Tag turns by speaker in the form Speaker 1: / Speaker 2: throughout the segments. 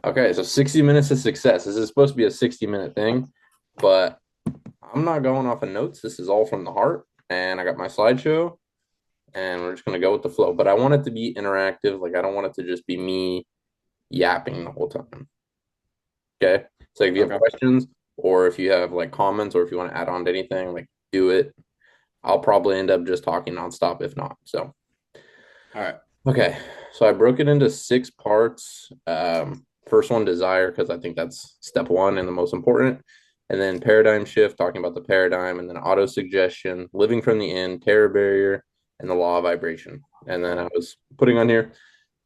Speaker 1: Okay, so 60 minutes of success. This is supposed to be a 60-minute thing, but I'm not going off of notes. This is all from the heart, and I got my slideshow, and we're just gonna go with the flow. But I want it to be interactive. Like I don't want it to just be me yapping the whole time. Okay. So if you have
Speaker 2: Okay.
Speaker 1: questions or if you have like comments or if you want to add on to anything, like do it. I'll probably end up just talking nonstop if not. So
Speaker 2: All right.
Speaker 1: okay. So I broke it into six parts. First one, desire, because I think that's step one and the most important. And then paradigm shift, talking about the paradigm, and then auto suggestion, living from the end, terror barrier, and the law of vibration. And then I was putting on here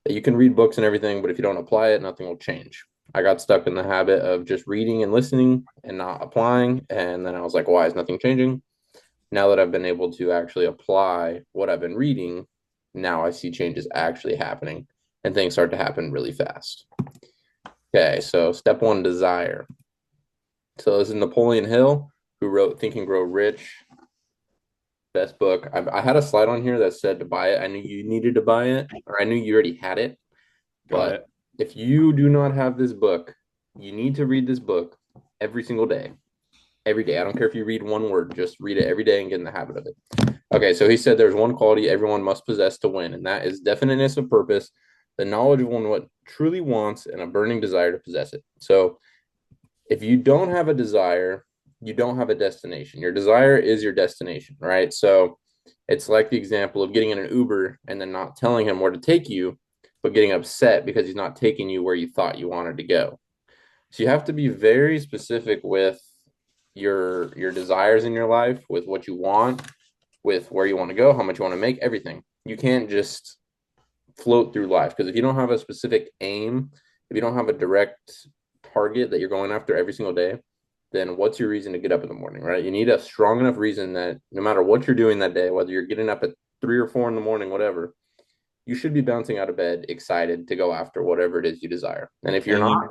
Speaker 1: that you can read books and everything, but if you don't apply it, nothing will change. I got stuck in the habit of just reading and listening and not applying. And then I was like, why is nothing changing? Now that I've been able to actually apply what I've been reading, now I see changes actually happening and things start to happen really fast. Okay, so step one, desire. So this is Napoleon Hill, who wrote Think and Grow Rich, best book. I had a slide on here that said to buy it. I knew you needed to buy it, or I knew you already had it.
Speaker 2: Got
Speaker 1: But
Speaker 2: it.
Speaker 1: if you do not have this book, you need to read this book every single day. Every day. I don't care if you read one word, just read it every day and get in the habit of it. Okay, so he said there's one quality everyone must possess to win, and that is definiteness of purpose, the knowledge of one what truly wants, and a burning desire to possess it. So if you don't have a desire, you don't have a destination. Your desire is your destination, right? So it's like the example of getting in an Uber and then not telling him where to take you, but getting upset because he's not taking you where you thought you wanted to go. So you have to be very specific with your desires in your life, with what you want, with where you want to go, how much you want to make, everything. You can't just float through life because if you don't have a specific aim, if you don't have a direct target that you're going after every single day, then what's your reason to get up in the morning, right? You need a strong enough reason that no matter what you're doing that day, whether you're getting up at 3 or 4 in the morning, whatever, you should be bouncing out of bed excited to go after whatever it is you desire. And if you're
Speaker 2: And
Speaker 1: not,
Speaker 2: you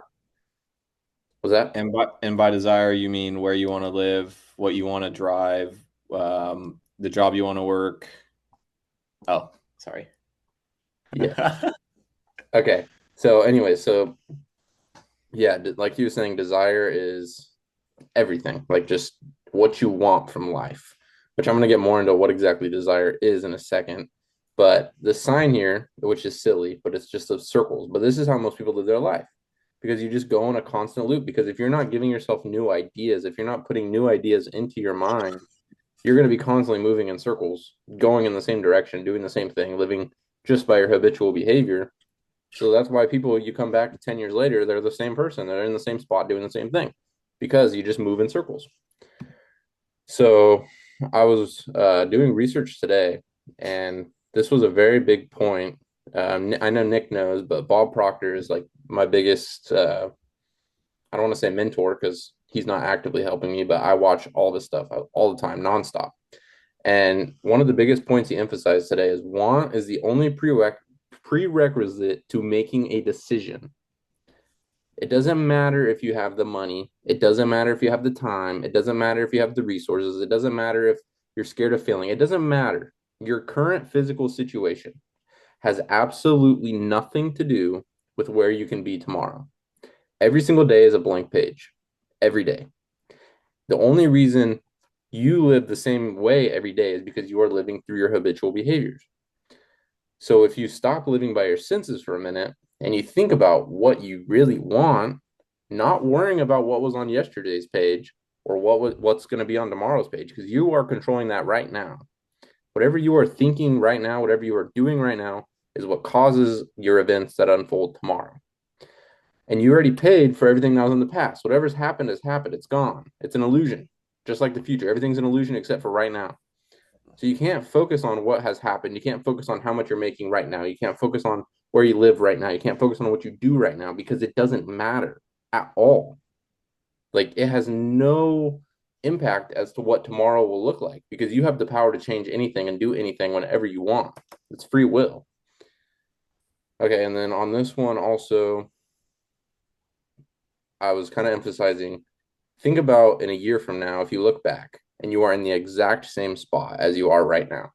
Speaker 1: was that?
Speaker 2: and by desire you mean where you want to live, what you want to drive, the job you want to work. Oh, sorry.
Speaker 1: Yeah. Okay. So anyway, so yeah, like you were saying, desire is everything, like just what you want from life, which I'm going to get more into what exactly desire is in a second. But the sign here, which is silly, but it's just of circles. But this is how most people live their life because you just go in a constant loop. Because if you're not giving yourself new ideas, if you're not putting new ideas into your mind, you're going to be constantly moving in circles, going in the same direction, doing the same thing, living just by your habitual behavior. So that's why people, you come back 10 years later, they're the same person. They're in the same spot doing the same thing because you just move in circles. So I was doing research today, and this was a very big point. I know Nick knows, but Bob Proctor is like my biggest, I don't want to say mentor because he's not actively helping me, but I watch all this stuff all the time, nonstop. And one of the biggest points he emphasized today is want is the only prerequisite to making a decision. It doesn't matter if you have the money. It doesn't matter if you have the time. It doesn't matter if you have the resources. It doesn't matter if you're scared of failing. It doesn't matter. Your current physical situation has absolutely nothing to do with where you can be tomorrow. Every single day is a blank page. Every day. The only reason you live the same way every day is because you are living through your habitual behaviors. So if you stop living by your senses for a minute and you think about what you really want, not worrying about what was on yesterday's page or what's going to be on tomorrow's page, because you are controlling that right now. Whatever you are thinking right now, whatever you are doing right now, is what causes your events that unfold tomorrow. And you already paid for everything that was in the past. Whatever's happened has happened. It's gone. It's an illusion, just like the future. Everything's an illusion except for right now. So you can't focus on what has happened. You can't focus on how much you're making right now. You can't focus on where you live right now. You can't focus on what you do right now because it doesn't matter at all. Like it has no impact as to what tomorrow will look like because you have the power to change anything and do anything whenever you want. It's free will. Okay, and then on this one also, I was kind of emphasizing think about in a year from now, if you look back and you are in the exact same spot as you are right now,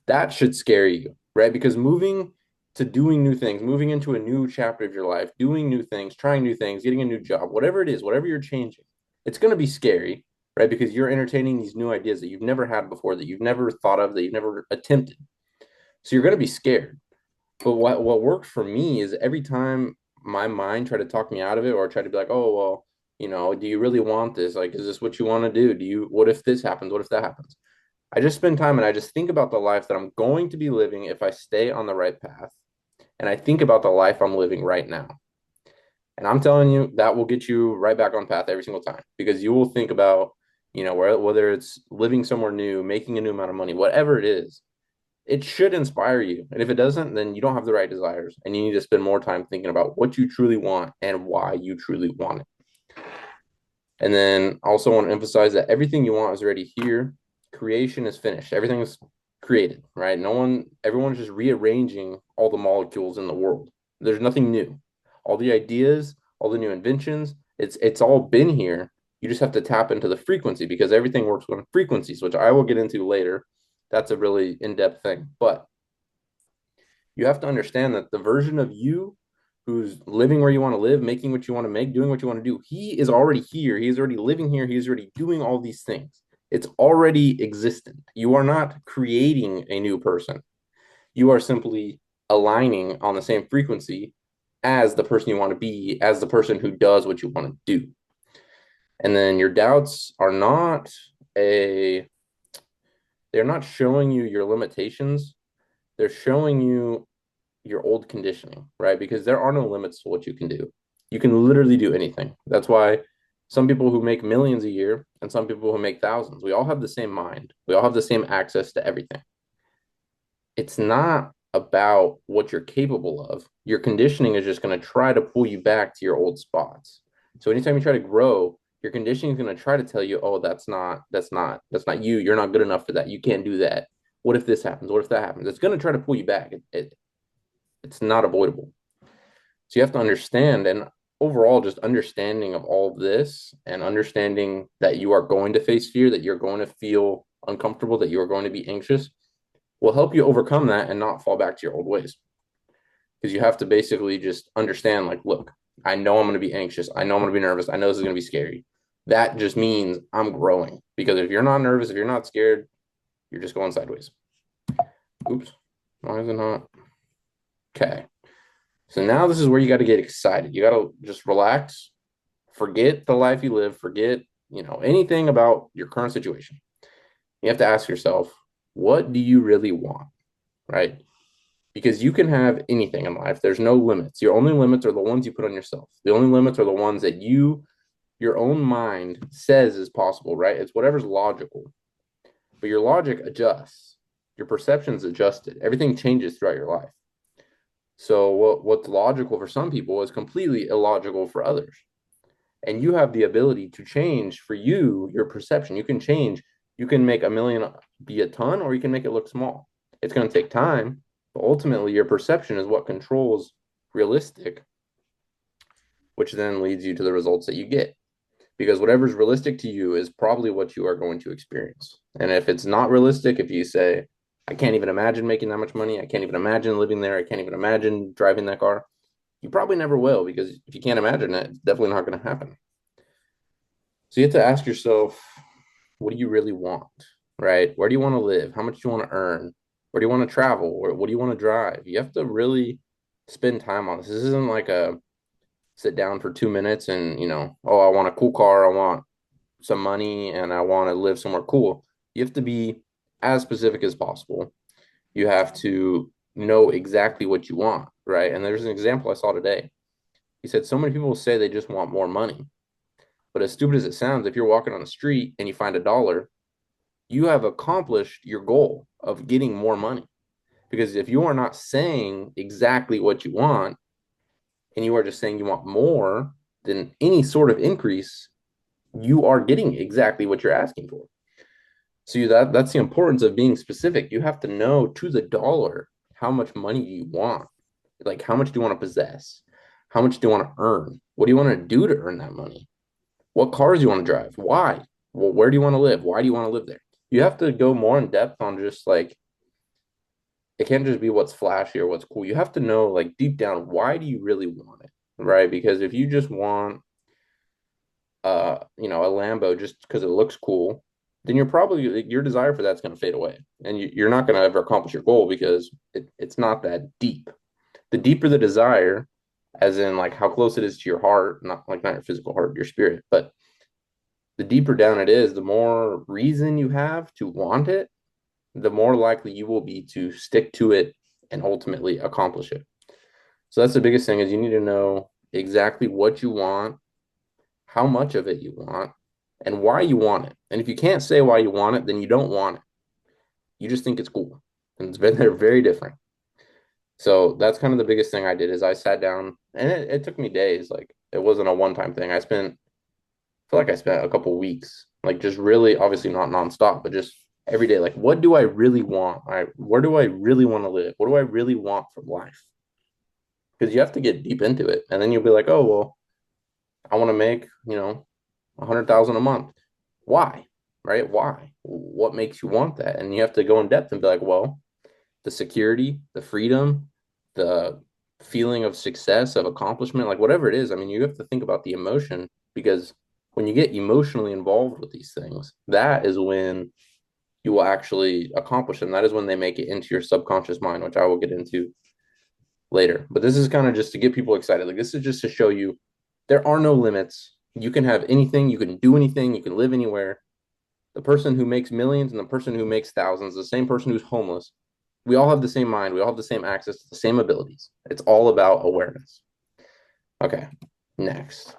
Speaker 1: that should scare you, right? Because moving to doing new things, moving into a new chapter of your life, doing new things, trying new things, getting a new job, whatever it is, whatever you're changing, it's going to be scary, right? Because you're entertaining these new ideas that you've never had before, that you've never thought of, that you've never attempted. So you're going to be scared. But what worked for me is every time my mind tried to talk me out of it or tried to be like, oh, well, do you really want this? Like, is this what you want to do? What if this happens? What if that happens? I just spend time and I just think about the life that I'm going to be living if I stay on the right path. And I think about the life I'm living right now. And I'm telling you, that will get you right back on path every single time because you will think about, whether it's living somewhere new, making a new amount of money, whatever it is, it should inspire you. And if it doesn't, then you don't have the right desires. And you need to spend more time thinking about what you truly want and why you truly want it. And then I also want to emphasize that everything you want is already here. Creation is finished. Everything is created, right? Everyone's just rearranging all the molecules in the world. There's nothing new. All the ideas, all the new inventions, it's all been here. You just have to tap into the frequency because everything works on frequencies, which I will get into later. That's a really in-depth thing. But you have to understand that the version of you who's living where you want to live, making what you want to make, doing what you want to do, he is already here. He's already living here. He's already doing all these things. It's already existent. You are not creating a new person. You are simply aligning on the same frequency as the person you want to be, as the person who does what you want to do. And then your doubts are they're not showing you your limitations. They're showing you your old conditioning, right? Because there are no limits to what you can do. You can literally do anything. That's why some people who make millions a year and some people who make thousands, we all have the same mind. We all have the same access to everything. It's not about what you're capable of. Your conditioning is just going to try to pull you back to your old spots. So anytime you try to grow, your conditioning is going to try to tell you, oh, that's not you. You're not good enough for that. You can't do that. What if this happens? What if that happens? It's going to try to pull you back. It's not avoidable. So you have to understand, and overall, just understanding of all of this and understanding that you are going to face fear, that you're going to feel uncomfortable, that you are going to be anxious, will help you overcome that and not fall back to your old ways. Because you have to basically just understand, like, look, I know I'm going to be anxious. I know I'm going to be nervous. I know this is going to be scary. That just means I'm growing. Because if you're not nervous, if you're not scared, you're just going sideways. Oops. Why is it not? Okay. So now this is where you got to get excited. You got to just relax, forget the life you live, forget, anything about your current situation. You have to ask yourself, what do you really want? Right? Because you can have anything in life. There's no limits. Your only limits are the ones you put on yourself. The only limits are the ones that your own mind says is possible, right? It's whatever's logical. But your logic adjusts. Your perception's adjusted. Everything changes throughout your life. So what's logical for some people is completely illogical for others. And you have the ability to change for your perception. You can change. You can make a million be a ton, or you can make it look small. It's going to take time, but ultimately your perception is what controls realistic, which then leads you to the results that you get. Because whatever's realistic to you is probably what you are going to experience. And if it's not realistic, if you say, I can't even imagine making that much money, I can't even imagine living there, I can't even imagine driving that car, you probably never will, because if you can't imagine it, it's definitely not going to happen. So you have to ask yourself, what do you really want, right? Where do you want to live? How much do you want to earn? Where do you want to travel? Or what do you want to drive? You have to really spend time on this. This isn't like a sit down for 2 minutes and, oh, I want a cool car, I want some money, and I want to live somewhere cool. You have to be as specific as possible. You have to know exactly what you want, right? And there's an example I saw today. He said so many people say they just want more money. But as stupid as it sounds, if you're walking on the street and you find $1, you have accomplished your goal of getting more money. Because if you are not saying exactly what you want, and you are just saying you want more than any sort of increase, you are getting exactly what you're asking for. So that's the importance of being specific. You have to know to the dollar how much money you want. Like, how much do you want to possess? How much do you want to earn? What do you want to do to earn that money? What cars do you want to drive? Why? Well, where do you want to live? Why do you want to live there? You have to go more in depth on just like it can't just be what's flashy or what's cool. You have to know, like, deep down, why do you really want it, right? Because if you just want a Lambo just because it looks cool, then you're probably your desire for that's going to fade away, and you're not going to ever accomplish your goal because it's not that deep. The deeper the desire, as in like how close it is to your heart, not your physical heart, your spirit, but the deeper down it is, the more reason you have to want it, the more likely you will be to stick to it and ultimately accomplish it. So that's the biggest thing is you need to know exactly what you want, how much of it you want, and why you want it. And if you can't say why you want it, then you don't want it. You just think it's cool. And they're very different. So that's kind of the biggest thing I did is I sat down and it took me days. Like it wasn't a one-time thing. I feel like I spent a couple weeks, like just really obviously not nonstop, but just every day. Like, what do I really want? Where do I really want to live? What do I really want from life? Because you have to get deep into it. And then you'll be like, oh well, I want to make, 100,000 a month. Why? Right? Why? What makes you want that? And you have to go in depth and be like, well, the security, the freedom, the feeling of success, of accomplishment, like whatever it is. I mean, you have to think about the emotion because when you get emotionally involved with these things, that is when you will actually accomplish them. That is when they make it into your subconscious mind, which I will get into later. But this is kind of just to get people excited. Like this is just to show you there are no limits. You can have anything, you can do anything, you can live anywhere. The person who makes millions and the person who makes thousands, the same person who's homeless, we all have the same mind. We all have the same access to the same abilities. It's all about awareness. Okay, next.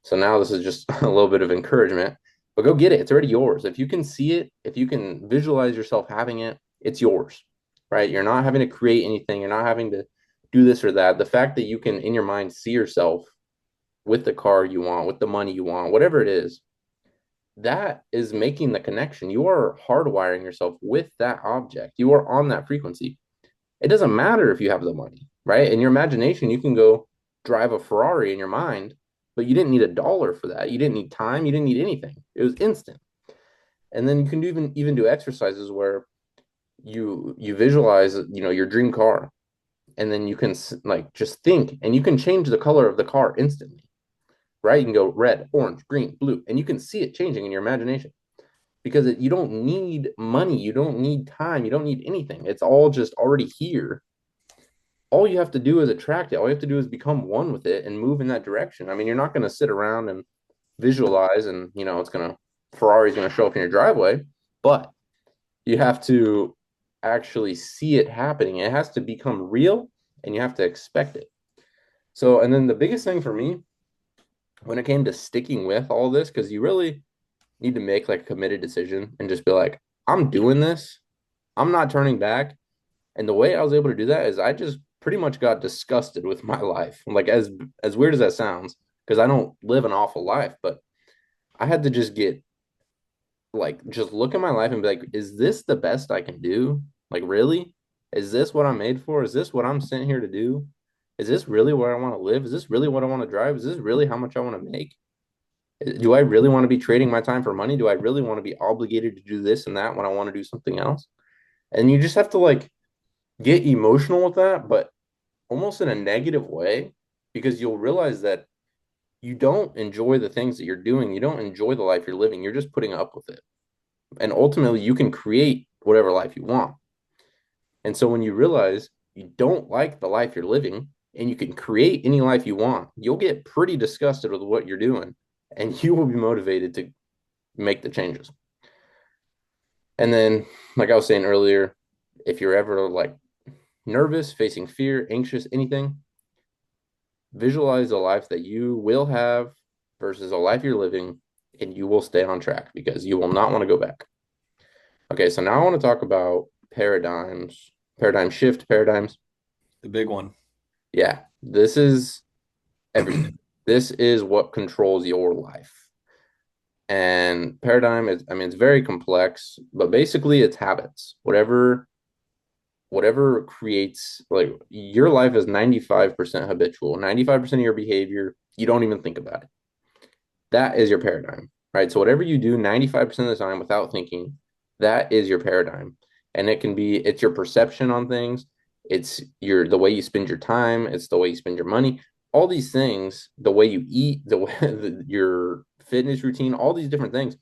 Speaker 1: So now this is just a little bit of encouragement, but go get it. It's already yours. If you can see it, if you can visualize yourself having it, it's yours, right? You're not having to create anything. You're not having to do this or that. The fact that you can, in your mind, see yourself with the car you want, with the money you want, whatever it is, that is making the connection. You are hardwiring yourself with that object. You are on that frequency. It doesn't matter if you have the money, right? In your imagination, you can go drive a Ferrari in your mind, but you didn't need $1 for that. You didn't need time. You didn't need anything. It was instant. And then you can even do exercises where you visualize, your dream car, and then you can like just think, and you can change the color of the car instantly, right? You can go red, orange, green, blue, and you can see it changing in your imagination because you don't need money, you don't need time, you don't need anything. It's all just already here. All you have to do is attract it. All you have to do is become one with it and move in that direction. I mean, you're not going to sit around and visualize and, Ferrari's going to show up in your driveway, but you have to actually see it happening. It has to become real and you have to expect it. So, and then the biggest thing for me when it came to sticking with all this, because you really need to make like a committed decision and just be like, I'm doing this. I'm not turning back. And the way I was able to do that is I just pretty much got disgusted with my life. Like as weird as that sounds, because I don't live an awful life, but I had to just get like just look at my life and be like, is this the best I can do? Like really? Is this what I'm made for? Is this what I'm sent here to do? Is this really where I want to live? Is this really what I want to drive? Is this really how much I want to make? Do I really want to be trading my time for money? Do I really want to be obligated to do this and that when I want to do something else? And you just have to like get emotional with that, but almost in a negative way, because you'll realize that you don't enjoy the things that you're doing. You don't enjoy the life you're living. You're just putting up with it. And ultimately, you can create whatever life you want. And so when you realize you don't like the life you're living and you can create any life you want, you'll get pretty disgusted with what you're doing and you will be motivated to make the changes. And then, like I was saying earlier, if you're ever like nervous, facing fear, anxious, anything, visualize a life that you will have versus a life you're living, and you will stay on track because you will not want to go back. Okay, so now I want to talk about paradigm shift paradigms.
Speaker 2: The big one.
Speaker 1: Yeah, this is everything. This is what controls your life. And paradigm is, I mean, it's very complex, but basically it's habits. Whatever creates like your life is 95% habitual, 95% of your behavior, you don't even think about it. That is your paradigm, right? So whatever you do 95% of the time without thinking, that is your paradigm. And it's your perception on things, it's the way you spend your time, it's the way you spend your money, all these things, the way you eat, the way your fitness routine, all these different things.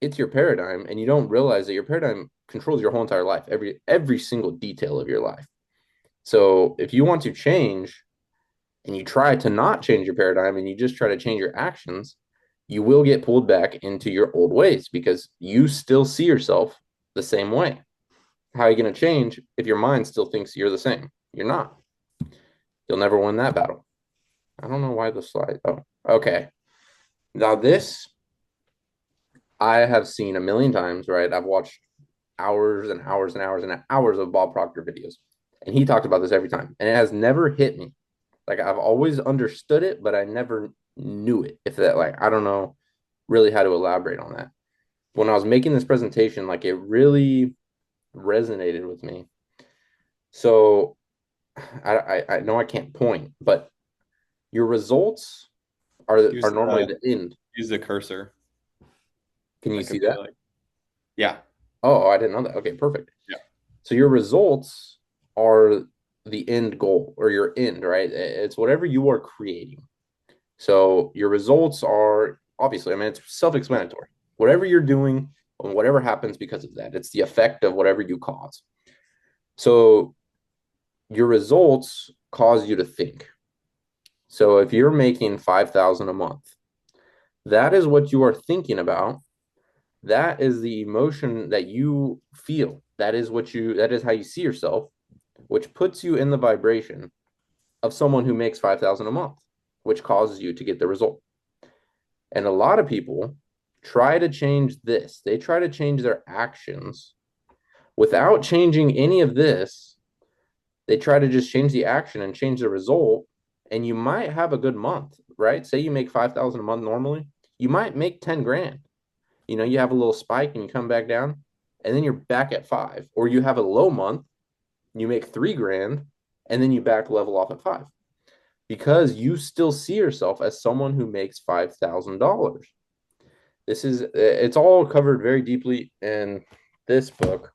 Speaker 1: It's your paradigm, and you don't realize that your paradigm controls your whole entire life, every single detail of your life. So if you want to change and you try to not change your paradigm and you just try to change your actions, you will get pulled back into your old ways because you still see yourself the same way. How are you going to change if your mind still thinks you're the same? You're not. You'll never win that battle. I don't know why the slide. Oh, okay. Now, this I have seen a million times, right? I've watched hours and hours and hours and hours of Bob Proctor videos. And he talked about this every time. And it has never hit me. Like I've always understood it, but I never knew it. If that, like, I don't know really how to elaborate on that. When I was making this presentation, like it really resonated with me. So I know I can't point, but your results are
Speaker 2: Use
Speaker 1: normally the end.
Speaker 2: use the cursor.
Speaker 1: Can you
Speaker 2: That
Speaker 1: see
Speaker 2: could be
Speaker 1: that?
Speaker 2: like, yeah,
Speaker 1: Oh, I didn't know that. Okay, perfect.
Speaker 2: yeah.
Speaker 1: So your results are the end goal or your end, right? It's whatever you are creating. So your results are obviously, I mean, it's self-explanatory. Whatever you're doing and whatever happens because of that, it's the effect of whatever you cause. So your results cause you to think. So if you're making 5,000 a month, that is what you are thinking about. That is the emotion that you feel. That is how you see yourself, which puts you in the vibration of someone who makes 5,000 a month, which causes you to get the result. And a lot of people try to change this. They try to change their actions without changing any of this. They try to just change the action and change the result. And you might have a good month, right? Say you make 5,000 a month normally, you might make 10 grand. You know, you have a little spike and you come back down, and then you're back at five. Or you have a low month, you make 3 grand, and then you back level off at five because you still see yourself as someone who makes $5,000. It's all covered very deeply in this book,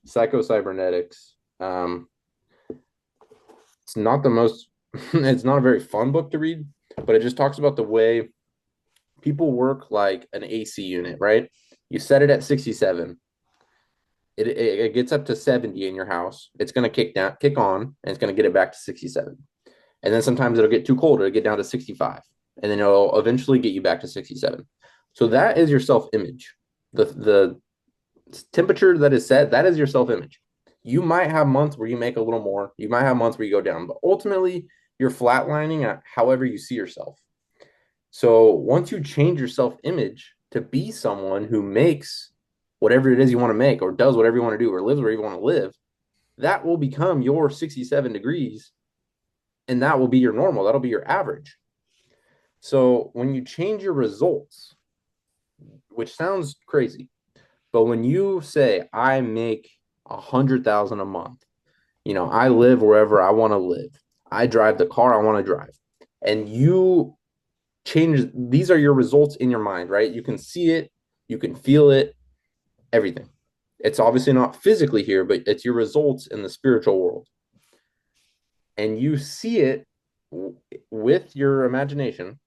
Speaker 1: Psycho-Cybernetics. It's not the most, it's not a very fun book to read, but it just talks about the way people work like an AC unit, right? You set it at 67. It gets up to 70 in your house. It's going to kick on, and it's going to get it back to 67. And then sometimes it'll get too cold. It'll get down to 65. And then it'll eventually get you back to 67. So that is your self-image. The temperature that is set, that is your self-image. You might have months where you make a little more. You might have months where you go down. But ultimately, you're flatlining at however you see yourself. So once you change your self-image to be someone who makes whatever it is you want to make or does whatever you want to do or lives where you want to live, that will become your 67 degrees and that will be your normal. That'll be your average. So when you change your results, which sounds crazy, but when you say I make 100,000 a month, you know, I live wherever I want to live, I drive the car I want to drive, and you change, these are your results in your mind, right? You can see it, you can feel it, everything. It's obviously not physically here, but it's your results in the spiritual world. And you see it with your imagination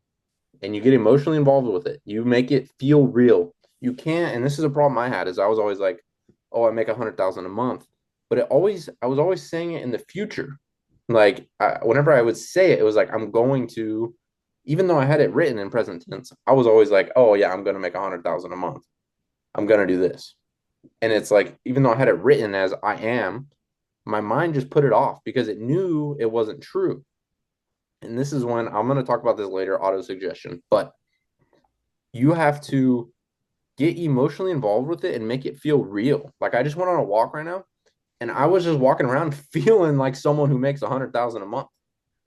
Speaker 1: and you get emotionally involved with it. You make it feel real. You can't, and this is a problem I had, is I was always like, oh, I make 100,000 a month. But I was always saying it in the future. Like whenever I would say it, it was like, I'm going to, even though I had it written in present tense, I was always like, oh yeah, I'm going to make 100,000 a month. I'm going to do this. And it's like, even though I had it written as I am, my mind just put it off because it knew it wasn't true. And this is when I'm going to talk about this later, auto suggestion, but you have to get emotionally involved with it and make it feel real. Like I just went on a walk right now and I was just walking around feeling like someone who makes 100,000 a month,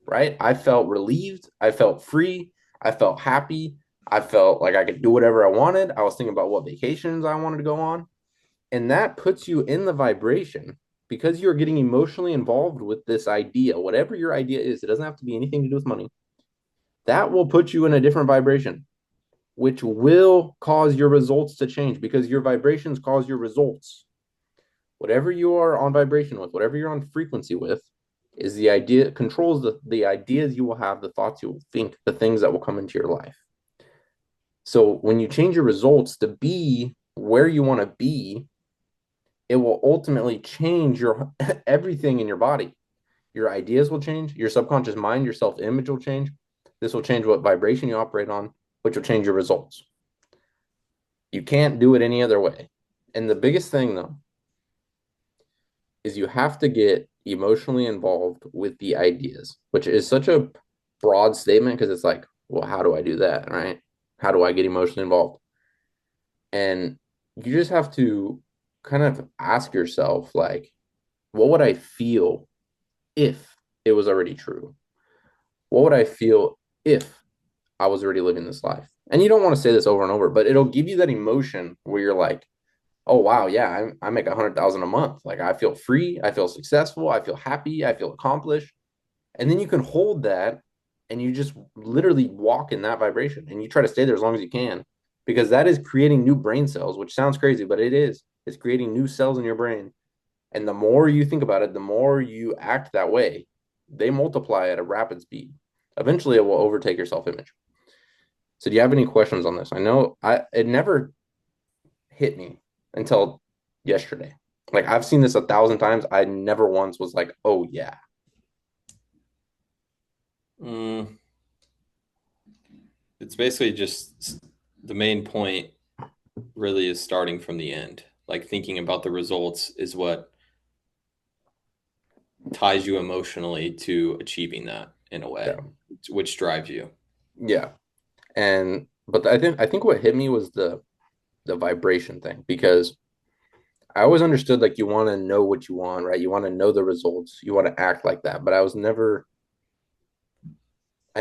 Speaker 1: right? I felt relieved. I felt free. I felt happy. I felt like I could do whatever I wanted. I was thinking about what vacations I wanted to go on. And that puts you in the vibration because you're getting emotionally involved with this idea, whatever your idea is. It doesn't have to be anything to do with money. That will put you in a different vibration, which will cause your results to change because your vibrations cause your results. Whatever you are on vibration with, whatever you're on frequency with, is the idea, controls the ideas you will have, the thoughts you will think, the things that will come into your life. So when you change your results to be where you want to be, it will ultimately change your everything in your body. Your ideas will change, your subconscious mind, your self-image will change. This will change what vibration you operate on, which will change your results. You can't do it any other way. And the biggest thing, though, is you have to get emotionally involved with the ideas, which is such a broad statement because it's like, well, how do I do that, right? How do I get emotionally involved? And you just have to kind of ask yourself, like, what would I feel if it was already true? What would I feel if I was already living this life? And you don't want to say this over and over, but it'll give you that emotion where you're like, oh wow, yeah, I make 100,000 a month. Like I feel free, I feel successful, I feel happy, I feel accomplished. And then you can hold that and you just literally walk in that vibration and you try to stay there as long as you can because that is creating new brain cells, which sounds crazy, but it is. It's creating new cells in your brain. And the more you think about it, the more you act that way, they multiply at a rapid speed. Eventually, it will overtake your self image. So, do you have any questions on this? I know it never hit me until yesterday. Like, I've seen this 1,000 times. I never once was like, oh, yeah.
Speaker 2: Mm, it's basically just the main point really is starting from the end. Like thinking about the results is what ties you emotionally to achieving that in a way,
Speaker 1: Yeah.
Speaker 2: which drives you.
Speaker 1: Yeah. But I think what hit me was the vibration thing because I always understood like you want to know what you want, right? You want to know the results. You want to act like that. But I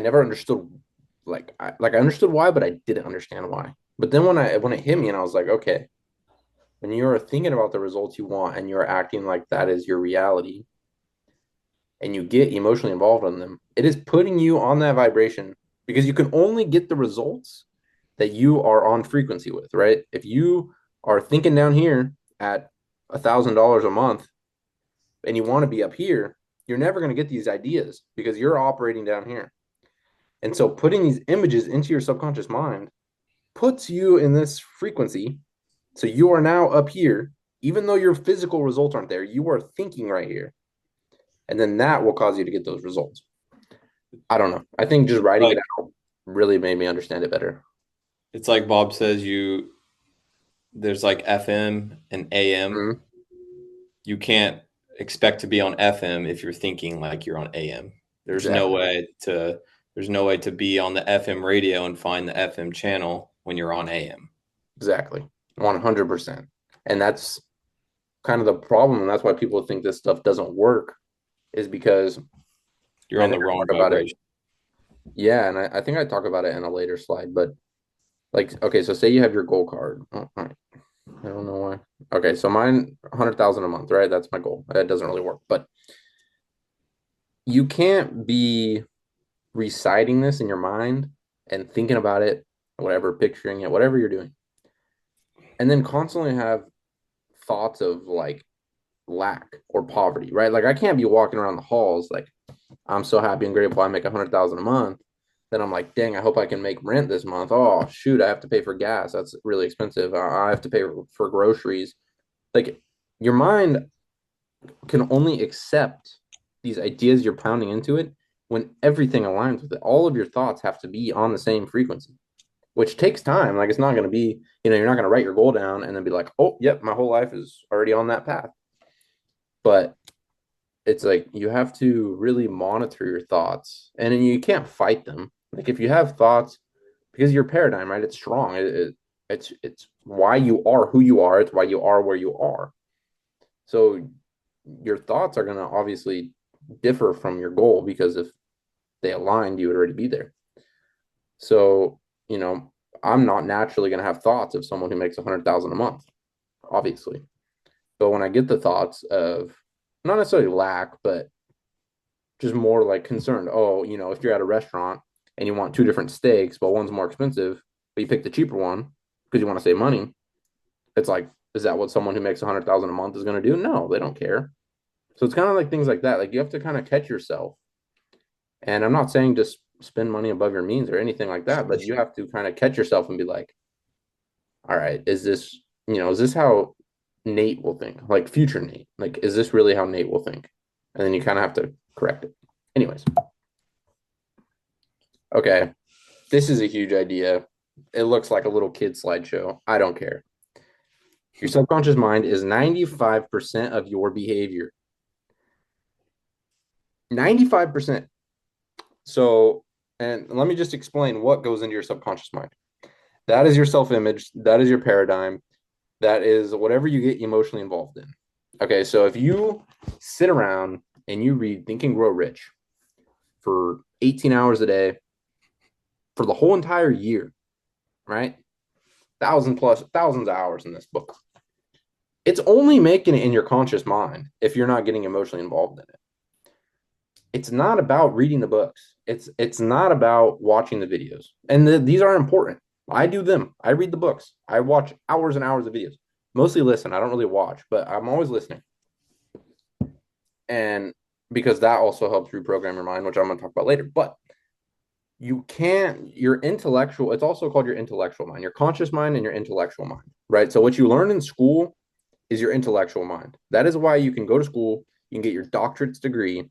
Speaker 1: never understood like I understood why, but I didn't understand why. But then when it hit me and I was like, okay, when you're thinking about the results you want and you're acting like that is your reality and you get emotionally involved in them, it is putting you on that vibration because you can only get the results that you are on frequency with, right? If you are thinking down here at $1,000 a month and you want to be up here, you're never going to get these ideas because you're operating down here. And so putting these images into your subconscious mind puts you in this frequency. So you are now up here, even though your physical results aren't there, you are thinking right here. And then that will cause you to get those results. I don't know. I think just writing it
Speaker 2: Like
Speaker 1: out really made me understand it better.
Speaker 2: it's like Bob says, there's like FM and AM.
Speaker 1: Mhm.
Speaker 2: You can't expect to be on FM if you're thinking like you're on AM. There's no
Speaker 1: Exactly.
Speaker 2: way to there's no way to be on the FM radio and find the FM channel when you're on AM.
Speaker 1: Exactly. 100%. And that's kind of the problem. And that's why people think this stuff doesn't work, is because,
Speaker 2: You're
Speaker 1: and I
Speaker 2: on
Speaker 1: think
Speaker 2: the
Speaker 1: I
Speaker 2: wrong
Speaker 1: talk about it.
Speaker 2: vibration.
Speaker 1: Yeah. And I think I talk about it in a later slide, but like, okay, so say you have your goal card. Oh, all right. I don't know why. Okay, so mine 100,000 a month, right? That's my goal. That doesn't really work, but you can't be reciting this in your mind and thinking about it, whatever, picturing it, whatever you're doing, and then constantly have thoughts of like lack or poverty, right? Like I can't be walking around the halls like I'm so happy and grateful I make 100,000 a month. Then I'm like, dang, I hope I can make rent this month. Oh shoot, I have to pay for gas. That's really expensive. I have to pay for groceries. Like your mind can only accept these ideas you're pounding into it when everything aligns with it. All of your thoughts have to be on the same frequency, which takes time. Like it's not going to be, you're not going to write your goal down and then be like, oh, yep, my whole life is already on that path. But it's like you have to really monitor your thoughts and then you can't fight them. Like if you have thoughts, because your paradigm, right? It's strong. It's why you are who you are. It's why you are where you are. So your thoughts are going to obviously differ from your goal because if they aligned, you would already be there. So, I'm not naturally going to have thoughts of someone who makes 100,000 a month, obviously. But when I get the thoughts of not necessarily lack, but just more like concerned, oh, if you're at a restaurant and you want two different steaks, but one's more expensive, but you pick the cheaper one because you want to save money, it's like Is that what someone who makes 100,000 a month is going to do? No, they don't care. So it's kind of like things like that. Like you have to kind of catch yourself. And I'm not saying just spend money above your means or anything like that, but you have to kind of catch yourself and be like, all right, is this, is this how Nate will think? Like future Nate. Like, is this really how Nate will think? And then you kind of have to correct it. Anyways, okay. This is a huge idea. It looks like a little kid slideshow. I don't care. Your subconscious mind is 95% of your behavior. 95%. So, and let me just explain what goes into your subconscious mind. That is your self image. That is your paradigm. That is whatever you get emotionally involved in. Okay, so if you sit around and you read Think and Grow Rich for 18 hours a day for the whole entire year, right? Thousands of hours in this book. It's only making it in your conscious mind if you're not getting emotionally involved in it. It's not about reading the books. It's not about watching the videos. And these are important. I do them. I read the books. I watch hours and hours of videos. Mostly listen. I don't really watch, but I'm always listening. And because that also helps reprogram your mind, which I'm going to talk about later. But you can't, your intellectual, it's also called your intellectual mind, your conscious mind and your intellectual mind, right? So what you learn in school is your intellectual mind. That is why you can go to school, you can get your doctorate's degree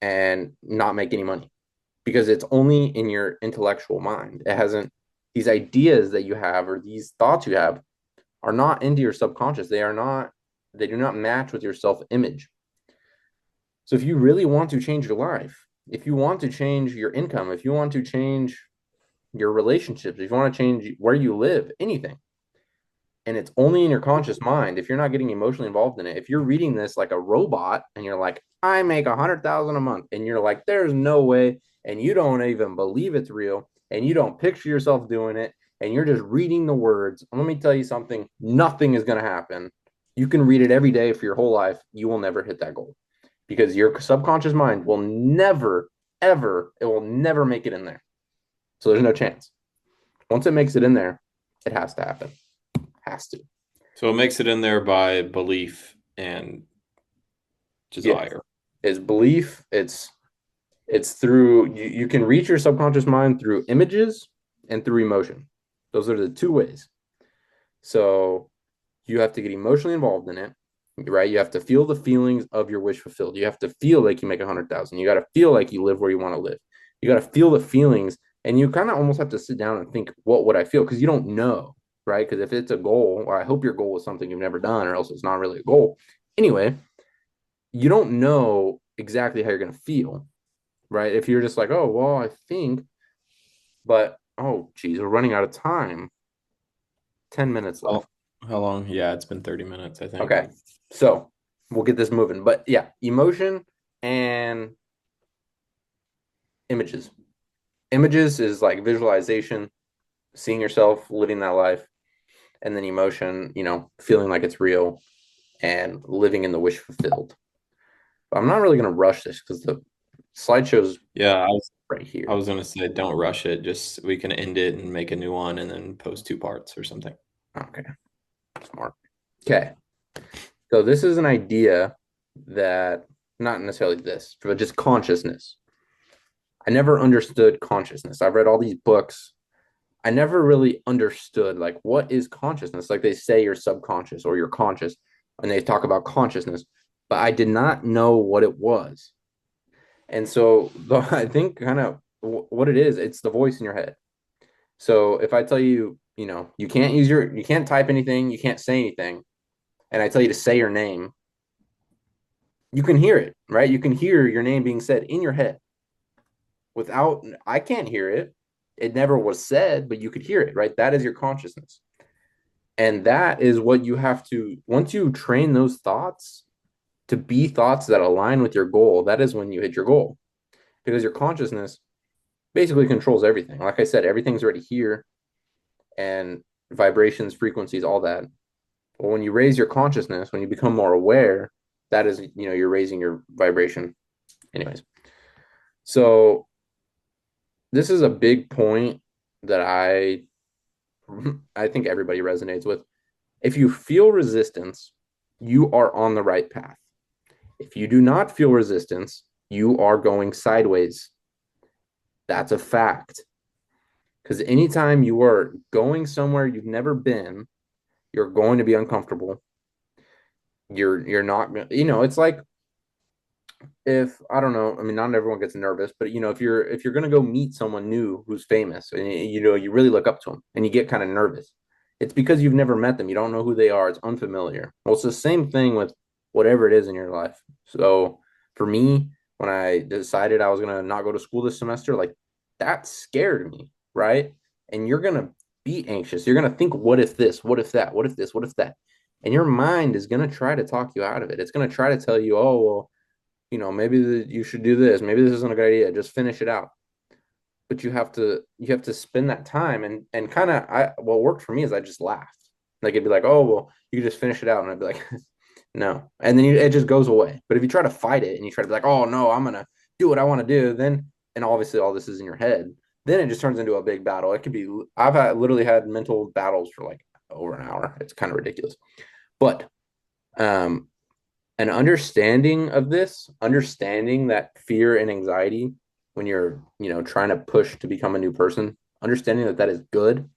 Speaker 1: and not make any money because it's only in your intellectual mind. It hasn't, these ideas that you have or these thoughts you have are not into your subconscious. They do not match with your self image. So if you really want to change your life, if you want to change your income, if you want to change your relationships, if you want to change where you live, anything, and it's only in your conscious mind, if you're not getting emotionally involved in it, if you're reading this like a robot and you're like, I make 100,000 a month, and you're like, there's no way, and you don't even believe it's real, and you don't picture yourself doing it, and you're just reading the words, let me tell you something, nothing is going to happen. You can read it every day for your whole life. You will never hit that goal because your subconscious mind will never, ever, it will never make it in there. So there's no chance. Once it makes it in there, it has to happen. Has to.
Speaker 2: So it makes it in there by belief and
Speaker 1: Yeah.
Speaker 2: desire.
Speaker 1: It's belief. It's through you can reach your subconscious mind through images and through emotion. Those are the two ways. So you have to get emotionally involved in it, right? You have to feel the feelings of your wish fulfilled. You have to feel like you make 100,000. You got to feel like you live where you want to live. You got to feel the feelings, and you kind of almost have to sit down and think, what would I feel? Because you don't know, right? Because if it's a goal, or I hope your goal is something you've never done, or else it's not really a goal. Anyway, you don't know exactly how you're going to feel, right? If you're just like, oh, well, I think, but oh, geez, we're running out of time. 10 minutes
Speaker 2: Oh,
Speaker 1: left.
Speaker 2: how long? Yeah, it's been 30 minutes, I think.
Speaker 1: Okay. So we'll get this moving. But yeah, emotion and images. Images is like visualization, seeing yourself living that life, and then emotion, feeling like it's real and living in the wish fulfilled. But I'm not really going to rush this because the slideshow's
Speaker 2: Yeah,
Speaker 1: right
Speaker 2: I
Speaker 1: here.
Speaker 2: was gonna say don't rush it. Just we can end it and make a new one and then post two parts or something.
Speaker 1: Okay. Smart. Okay. So this is an idea that not necessarily this, but just consciousness. I never understood consciousness. I've read all these books. I never really understood like what is consciousness? Like they say you're subconscious or you're conscious and they talk about consciousness, but I did not know what it was. And so I think kind of what it is, it's the voice in your head. So if I tell you, you can't type anything, you can't say anything, and I tell you to say your name, you can hear it, right? You can hear your name being said in your head without, I can't hear it. It never was said, but you could hear it, right? That is your consciousness. And that is what you have to, once you train those thoughts to be thoughts that align with your goal, that is when you hit your goal because your consciousness basically controls everything. Like I said, everything's already here and vibrations, frequencies, all that. But when you raise your consciousness, when you become more aware, that is, you're raising your vibration. Anyways, so this is a big point that I think everybody resonates with. If you feel resistance, you are on the right path. If you do not feel resistance, you are going sideways. That's a fact. Because anytime you are going somewhere you've never been, you're going to be uncomfortable. You're not, it's like, if I don't know, I mean, not everyone gets nervous, but if you're gonna go meet someone new who's famous, and you really look up to them, and you get kind of nervous, it's because you've never met them. You don't know who they are. It's unfamiliar. Well, it's the same thing with whatever it is in your life. So for me, when I decided I was gonna not go to school this semester, like that scared me, right? And you're gonna be anxious. You're gonna think, what if this? What if that? What if this? What if that? And your mind is gonna try to talk you out of it. It's gonna try to tell you, oh well, maybe you should do this. Maybe this isn't a good idea. Just finish it out. But you have to spend that time and kind of I what worked for me is I just laughed. Like it'd be like, oh well, you can just finish it out, and I'd be like, no. And then it just goes away. But if you try to fight it and you try to be like, oh no, I'm gonna do what I want to do, then and obviously all this is in your head, then it just turns into a big battle. It could be literally had mental battles for like over an hour. It's kind of ridiculous. But um an understanding of this, understanding that fear and anxiety when you're, trying to push to become a new person, understanding that that is good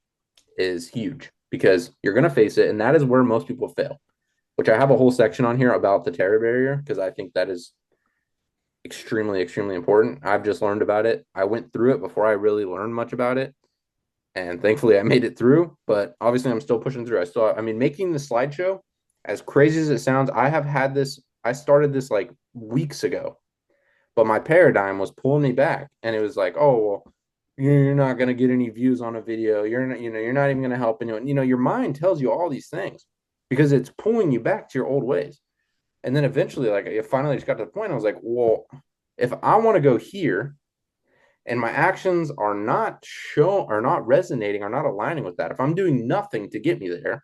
Speaker 1: is huge because you're going to face it. And that is where most people fail, which I have a whole section on here about the terror barrier because I think that is extremely, extremely important. I've just learned about it. I went through it before I really learned much about it. And thankfully I made it through, but obviously I'm still pushing through. I mean, making the slideshow, as crazy as it sounds, I started this like weeks ago, but my paradigm was pulling me back. And it was like, oh, well, you're not going to get any views on a video. You're not even going to help anyone. Your mind tells you all these things because it's pulling you back to your old ways. And then eventually, like, it finally just got to the point. I was like, well, if I want to go here, and my actions are not resonating, are not aligning with that. If I'm doing nothing to get me there,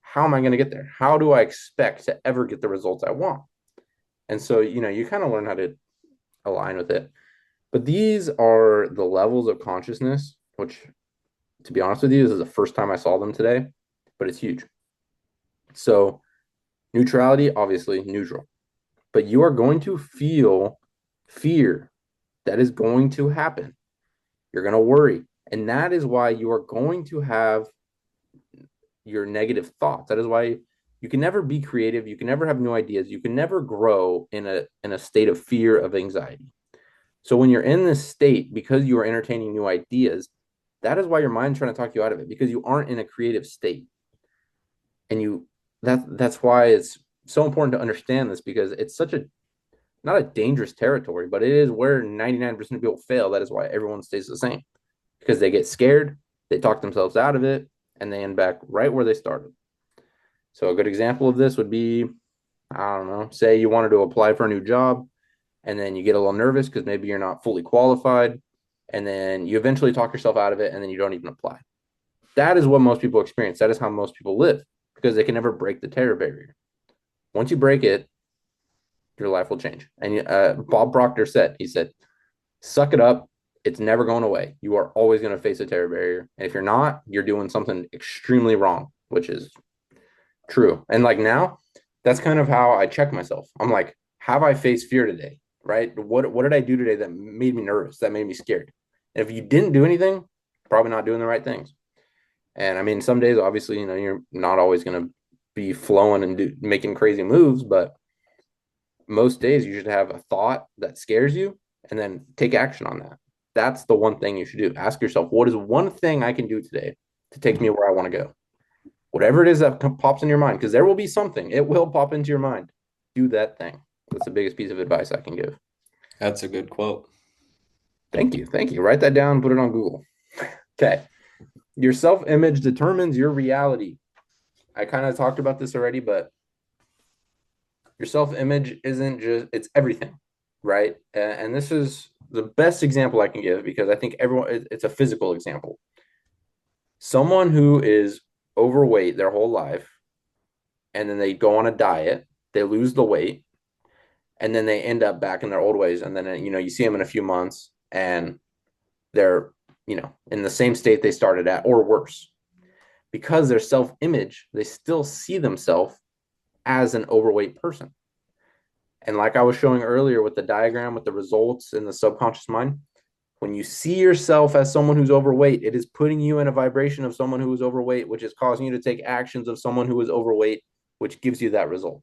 Speaker 1: how am I going to get there? How do I expect to ever get the results I want? And so, you kind of learn how to align with it. But these are the levels of consciousness, which, to be honest with you, this is the first time I saw them today, but it's huge. So, neutrality, obviously neutral, but you are going to feel fear. That is going to happen. You're going to worry. And that is why you are going to have your negative thoughts. That is why you can never be creative. You can never have new ideas. You can never grow in a state of fear, of anxiety. So when you're in this state, because you are entertaining new ideas, that is why your mind's trying to talk you out of it, because you aren't in a creative state. And that's why it's so important to understand this, because it's such a not a dangerous territory, but it is where 99% of people fail. That is why everyone stays the same, because they get scared, they talk themselves out of it, and they end back right where they started. So a good example of this would be, I don't know, say you wanted to apply for a new job, and then you get a little nervous because maybe you're not fully qualified, and then you eventually talk yourself out of it, and then you don't even apply. That is what most people experience. That is how most people live, because they can never break the terror barrier. Once you break it, your life will change. And Bob Proctor he said, suck it up. It's never going away. You are always going to face a terror barrier. And if you're not, you're doing something extremely wrong, which is true. And like now, that's kind of how I check myself. I'm like, have I faced fear today? Right? What did I do today that made me nervous, that made me scared? And if you didn't do anything, probably not doing the right things. And I mean, some days, obviously, you're not always going to be flowing and making crazy moves, but most days you should have a thought that scares you and then take action on that. That's the one thing you should do. Ask yourself, what is one thing I can do today to take me where I want to go? Whatever it is that pops in your mind, because there will be something, it will pop into your mind. Do that thing. That's the biggest piece of advice I can give.
Speaker 2: That's a good quote.
Speaker 1: Thank you. Thank you. Write that down, put it on Google. Okay. Your self image determines your reality. I kind of talked about this already, but your self image isn't just, it's everything, right? And this is the best example I can give because I think it's a physical example. Someone who is overweight their whole life, and then they go on a diet, they lose the weight, and then they end up back in their old ways. And then, you see them in a few months and they're, in the same state they started at or worse. because their self-image, they still see themselves as an overweight person. And like I was showing earlier with the diagram with the results in the subconscious mind, when you see yourself as someone who's overweight, it is putting you in a vibration of someone who is overweight, which is causing you to take actions of someone who is overweight, which gives you that result.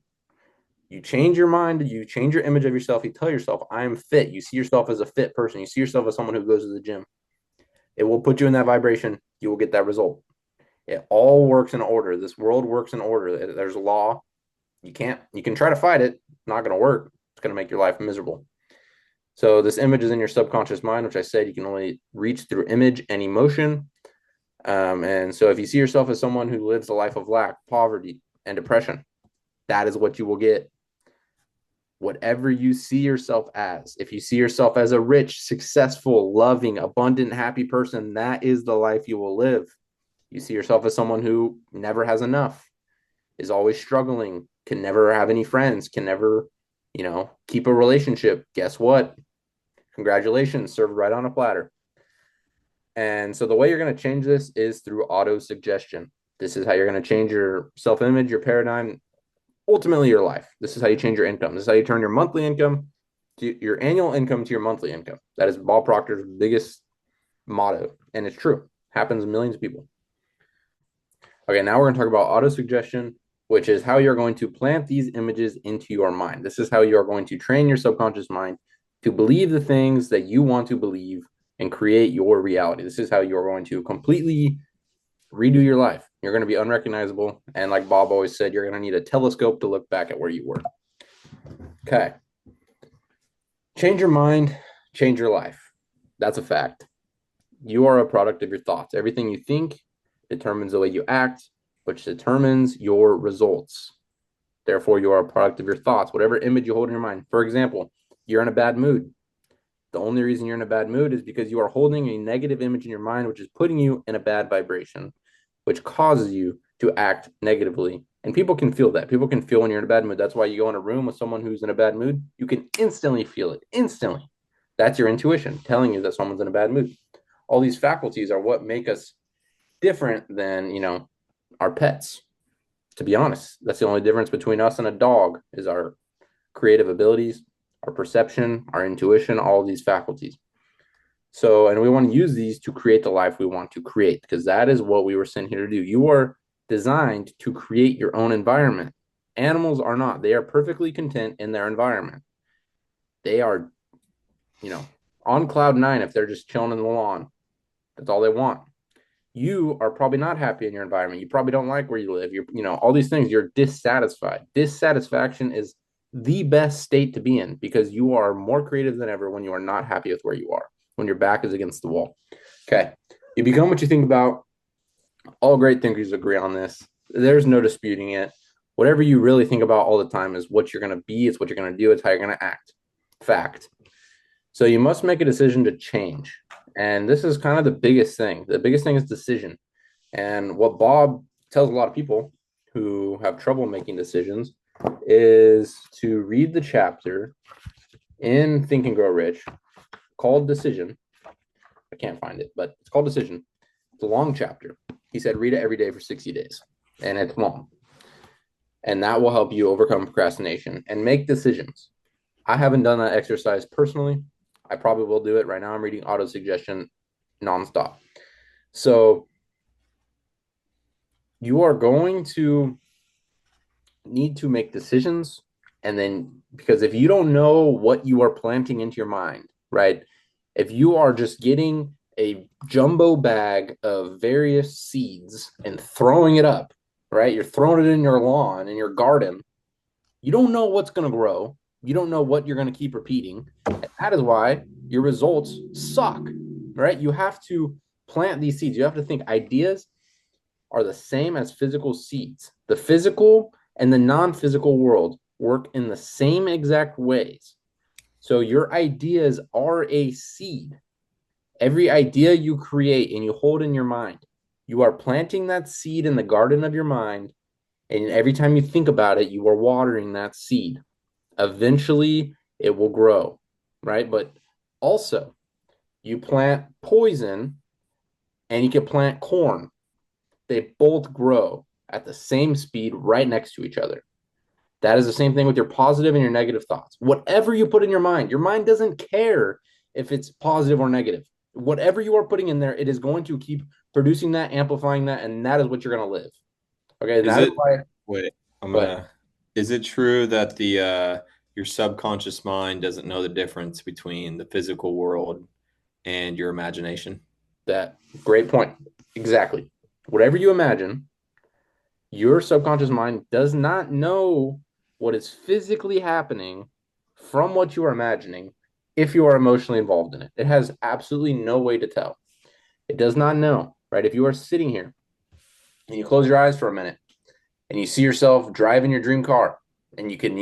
Speaker 1: You change your mind, you change your image of yourself, you tell yourself, I am fit. You see yourself as a fit person, you see yourself as someone who goes to the gym. It will put you in that vibration, you will get that result. It all works in order. This world works in order. There's a law. You can try to fight it. It's not going to work. It's going to make your life miserable. So this image is in your subconscious mind, which I said you can only reach through image and emotion. And so if you see yourself as someone who lives a life of lack, poverty, and depression, that is what you will get. Whatever you see yourself as, if you see yourself as a rich, successful, loving, abundant, happy person, that is the life you will live. You see yourself as someone who never has enough, is always struggling, can never have any friends, can never, keep a relationship. Guess what? Congratulations, served right on a platter. And so the way you're going to change this is through auto suggestion. This is how you're going to change your self image, your paradigm, ultimately your life. This is how you change your income. This is how you turn your monthly income to your annual income to your monthly income. That is Bob Proctor's biggest motto. And it's true. Happens to millions of people. Okay, now we're going to talk about auto suggestion, which is how you're going to plant these images into your mind. This is how you're going to train your subconscious mind to believe the things that you want to believe and create your reality. This is how you're going to completely redo your life. You're going to be unrecognizable. And like Bob always said, you're going to need a telescope to look back at where you were. Okay. Change your mind, change your life. That's a fact. You are a product of your thoughts. Everything you think determines the way you act, which determines your results. Therefore, you are a product of your thoughts, whatever image you hold in your mind. For example, you're in a bad mood. The only reason you're in a bad mood is because you are holding a negative image in your mind, which is putting you in a bad vibration, which causes you to act negatively. And people can feel that. People can feel when you're in a bad mood. That's why you go in a room with someone who's in a bad mood. You can instantly feel it. Instantly. That's your intuition telling you that someone's in a bad mood. All these faculties are what make us different than, our pets. To be honest, that's the only difference between us and a dog is our creative abilities, our perception, our intuition, all of these faculties. So, and we want to use these to create the life we want to create, because that is what we were sent here to do. You are designed to create your own environment. Animals are not. They are perfectly content in their environment. They are, on cloud nine if they're just chilling in the lawn. That's all they want. You are probably not happy in your environment. You probably don't like where you live. All these things, you're dissatisfied. Dissatisfaction is the best state to be in because you are more creative than ever when you are not happy with where you are, when your back is against the wall. Okay. You become what you think about. All great thinkers agree on this. There's no disputing it. Whatever you really think about all the time is what you're going to be. It's what you're going to do. It's how you're going to act. Fact. So you must make a decision to change. And this is kind of the biggest thing. The biggest thing is decision. And what Bob tells a lot of people who have trouble making decisions is to read the chapter in Think and Grow Rich called Decision. I can't find it, but it's called Decision. It's a long chapter. He said, read it every day for 60 days. And it's long. And that will help you overcome procrastination and make decisions. I haven't done that exercise personally. I probably will do it right now. I'm reading auto suggestion nonstop. So you are going to need to make decisions. And then, because if you don't know what you are planting into your mind, right? If you are just getting a jumbo bag of various seeds and throwing it up, right? You're throwing it in your lawn, in your garden. You don't know what's going to grow. You don't know what you're going to keep repeating. And that is why your results suck, right? You have to plant these seeds. You have to think ideas are the same as physical seeds. The physical and the non-physical world work in the same exact ways. So your ideas are a seed. Every idea you create and you hold in your mind, you are planting that seed in the garden of your mind. And every time you think about it, you are watering that seed. Eventually, it will grow, right? But also, you plant poison and you can plant corn. They both grow at the same speed right next to each other. That is the same thing with your positive and your negative thoughts. Whatever you put in your mind doesn't care if it's positive or negative. Whatever you are putting in there, it is going to keep producing that, amplifying that, and that is what you're going to live. Okay,
Speaker 2: Is
Speaker 1: that is
Speaker 2: it
Speaker 1: why.
Speaker 2: wait, I'm
Speaker 1: But
Speaker 2: gonna is it true that the your subconscious mind doesn't know the difference between the physical world and your imagination?
Speaker 1: that great point. Exactly. Whatever you imagine, your subconscious mind does not know what is physically happening from what you are imagining if you are emotionally involved in it. It has absolutely no way to tell. It does not know, right? If you are sitting here and you close your eyes for a minute and you see yourself driving your dream car and you can,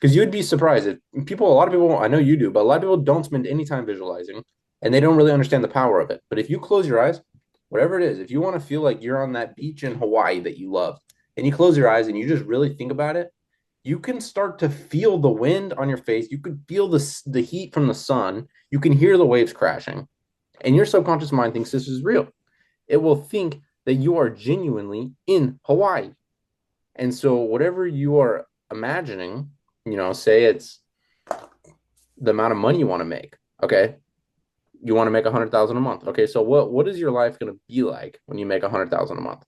Speaker 1: because you'd be surprised if people, a lot of people, I know you do, but a lot of people don't spend any time visualizing and they don't really understand the power of it. But if you close your eyes, whatever it is, if you want to feel like you're on that beach in Hawaii that you love and you close your eyes and you just really think about it, you can start to feel the wind on your face. You can feel the heat from the sun. You can hear the waves crashing. And your subconscious mind thinks this is real. It will think that you are genuinely in Hawaii. And so whatever you are imagining, say it's the amount of money you want to make. Okay. You want to make 100,000 a month. Okay. So what is your life going to be like when you make 100,000 a month?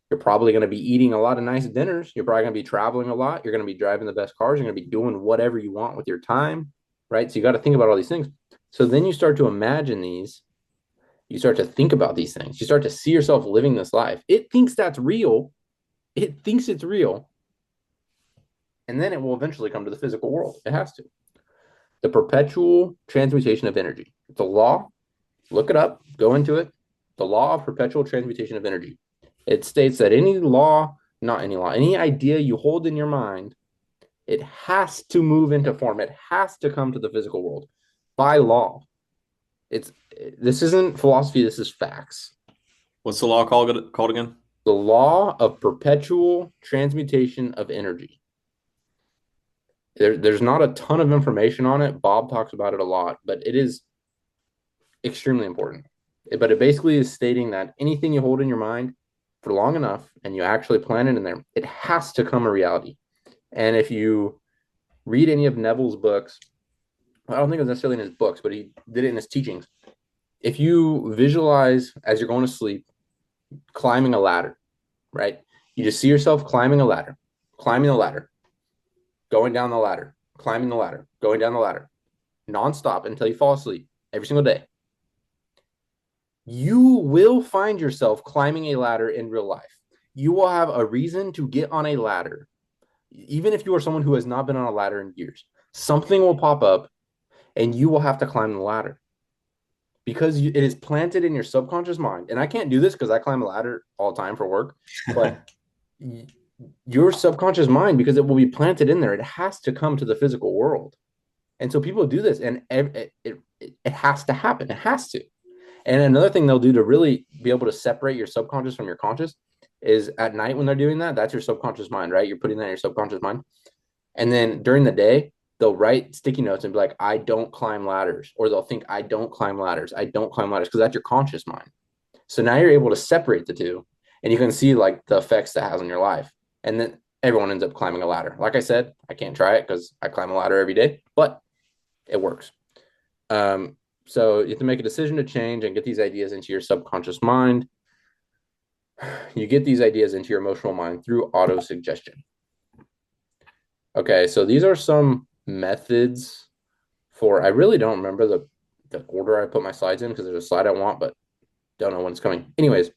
Speaker 1: You're probably going to be eating a lot of nice dinners. You're probably going to be traveling a lot. You're going to be driving the best cars. You're going to be doing whatever you want with your time. Right. So you got to think about all these things. So then you start to imagine these. You start to think about these things. You start to see yourself living this life. It thinks that's real. It thinks it's real. And then it will eventually come to the physical world. It has to. The perpetual transmutation of energy. It's a law. Look it up. Go into it. The law of perpetual transmutation of energy. It states that any law, not any law, any idea you hold in your mind, it has to move into form. It has to come to the physical world by law. It's this isn't philosophy. This is facts.
Speaker 2: What's the law called again?
Speaker 1: The law of perpetual transmutation of energy. There's not a ton of information on it. Bob talks about it a lot, but it is extremely important. But it basically is stating that anything you hold in your mind for long enough and you actually plan it in there, it has to come a reality. And if you read any of Neville's books, I don't think it was necessarily in his books, but he did it in his teachings. If you visualize as you're going to sleep, climbing a ladder, right? You just see yourself climbing a ladder, going down the ladder, climbing the ladder, going down the ladder, nonstop until you fall asleep every single day. You will find yourself climbing a ladder in real life. You will have a reason to get on a ladder, even if you are someone who has not been on a ladder in years. Something will pop up and you will have to climb the ladder because it is planted in your subconscious mind. And I can't do this because I climb a ladder all the time for work, but your subconscious mind, because it will be planted in there, it has to come to the physical world. And so people do this and it has to happen. It has to. And another thing they'll do to really be able to separate your subconscious from your conscious is at night when they're doing that, that's your subconscious mind, right? You're putting that in your subconscious mind. And then during the day, they'll write sticky notes and be like, I don't climb ladders. Or they'll think, I don't climb ladders. I don't climb ladders because that's your conscious mind. So now you're able to separate the two and you can see like the effects that has on your life. And then everyone ends up climbing a ladder. Like I said, I can't try it because I climb a ladder every day, but it works. So you have to make a decision to change and get these ideas into your subconscious mind. You get these ideas into your emotional mind through auto suggestion. Okay, so these are some methods for, I really don't remember the order I put my slides in because there's a slide I want, but don't know when it's coming. Anyways,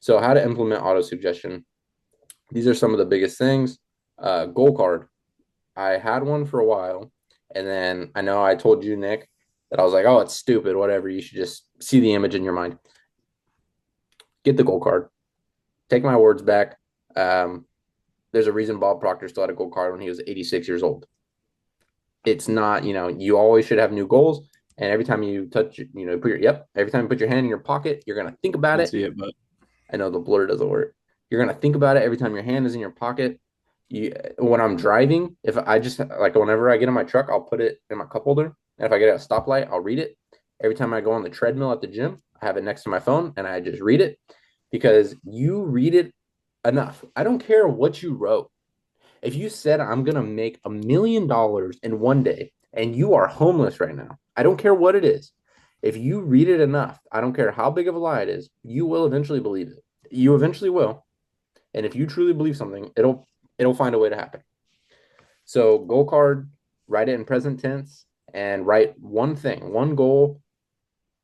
Speaker 1: so how to implement auto suggestion. These are some of the biggest things. Goal card. I had one for a while, and then I know I told you, Nick, that I was like, oh, it's stupid, whatever. You should just see the image in your mind. Get the goal card. Take my words back. There's a reason Bob Proctor still had a gold card when he was 86 years old. It's not, you always should have new goals. And every time you touch, every time you put your hand in your pocket, you're going to think about it.
Speaker 2: See it, but
Speaker 1: I know the blur doesn't work. You're going to think about it every time your hand is in your pocket. When I'm driving, if I just like whenever I get in my truck, I'll put it in my cup holder. And if I get at a stoplight, I'll read it. Every time I go on the treadmill at the gym, I have it next to my phone and I just read it. because you read it enough. I don't care what you wrote. If you said, I'm going to make $1 million in one day and you are homeless right now, I don't care what it is. If you read it enough, I don't care how big of a lie it is, you will eventually believe it. You eventually will. And if you truly believe something, it'll find a way to happen. So goal card, write it in present tense and write one thing, one goal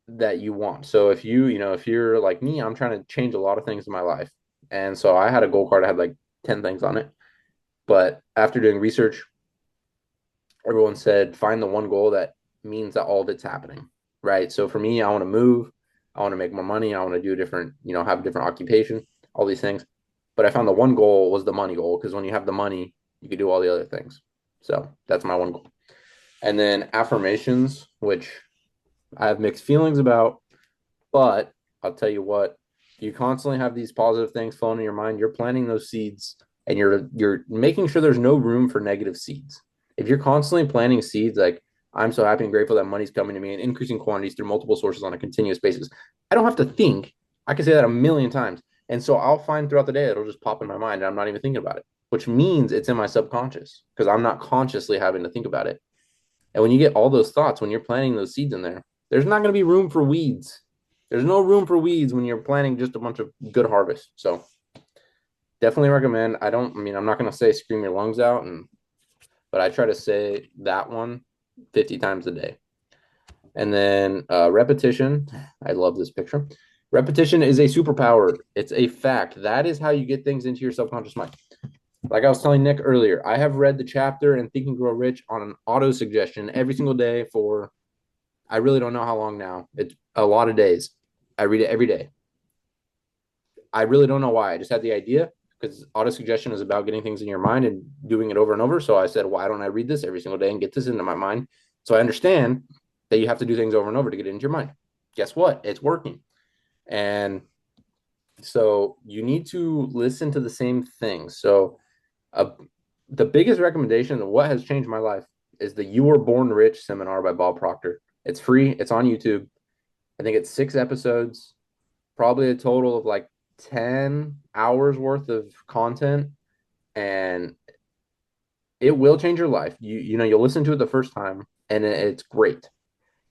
Speaker 1: that you want. So if you're like me, I'm trying to change a lot of things in my life. And so I had a goal card, I had like 10 things on it. But after doing research, everyone said find the one goal that means that all of it's happening. Right. So for me, I want to move, I want to make more money, I want to do a different, have a different occupation, all these things. But I found the one goal was the money goal because when you have the money, you can do all the other things. So that's my one goal. And then affirmations, which I have mixed feelings about, but I'll tell you what, you constantly have these positive things flowing in your mind. You're planting those seeds and you're making sure there's no room for negative seeds. If you're constantly planting seeds like I'm so happy and grateful that money's coming to me in increasing quantities through multiple sources on a continuous basis, I don't have to think. I can say that a million times. And so I'll find throughout the day it'll just pop in my mind and I'm not even thinking about it, which means it's in my subconscious because I'm not consciously having to think about it. And when you get all those thoughts, when you're planting those seeds in there, there's not going to be room for weeds. There's no room for weeds when you're planting just a bunch of good harvest. So definitely recommend. I'm not going to say scream your lungs out, but I try to say that one 50 times a day. And then repetition. I love this picture. Repetition is a superpower. It's a fact. That is how you get things into your subconscious mind. Like I was telling Nick earlier, I have read the chapter in Think and Grow Rich on an auto suggestion every single day for I really don't know how long now. It's a lot of days. I read it every day. I really don't know why. I just had the idea because auto suggestion is about getting things in your mind and doing it over and over. So I said, why don't I read this every single day and get this into my mind? So I understand that you have to do things over and over to get it into your mind. Guess what? It's working. And so you need to listen to the same things. So uh, the biggest recommendation of what has changed my life is the You Were Born Rich seminar by Bob Proctor. It's free. It's on YouTube. I think it's 6 episodes, probably a total of like 10 hours worth of content, and it will change your life. You'll listen to it the first time and it's great.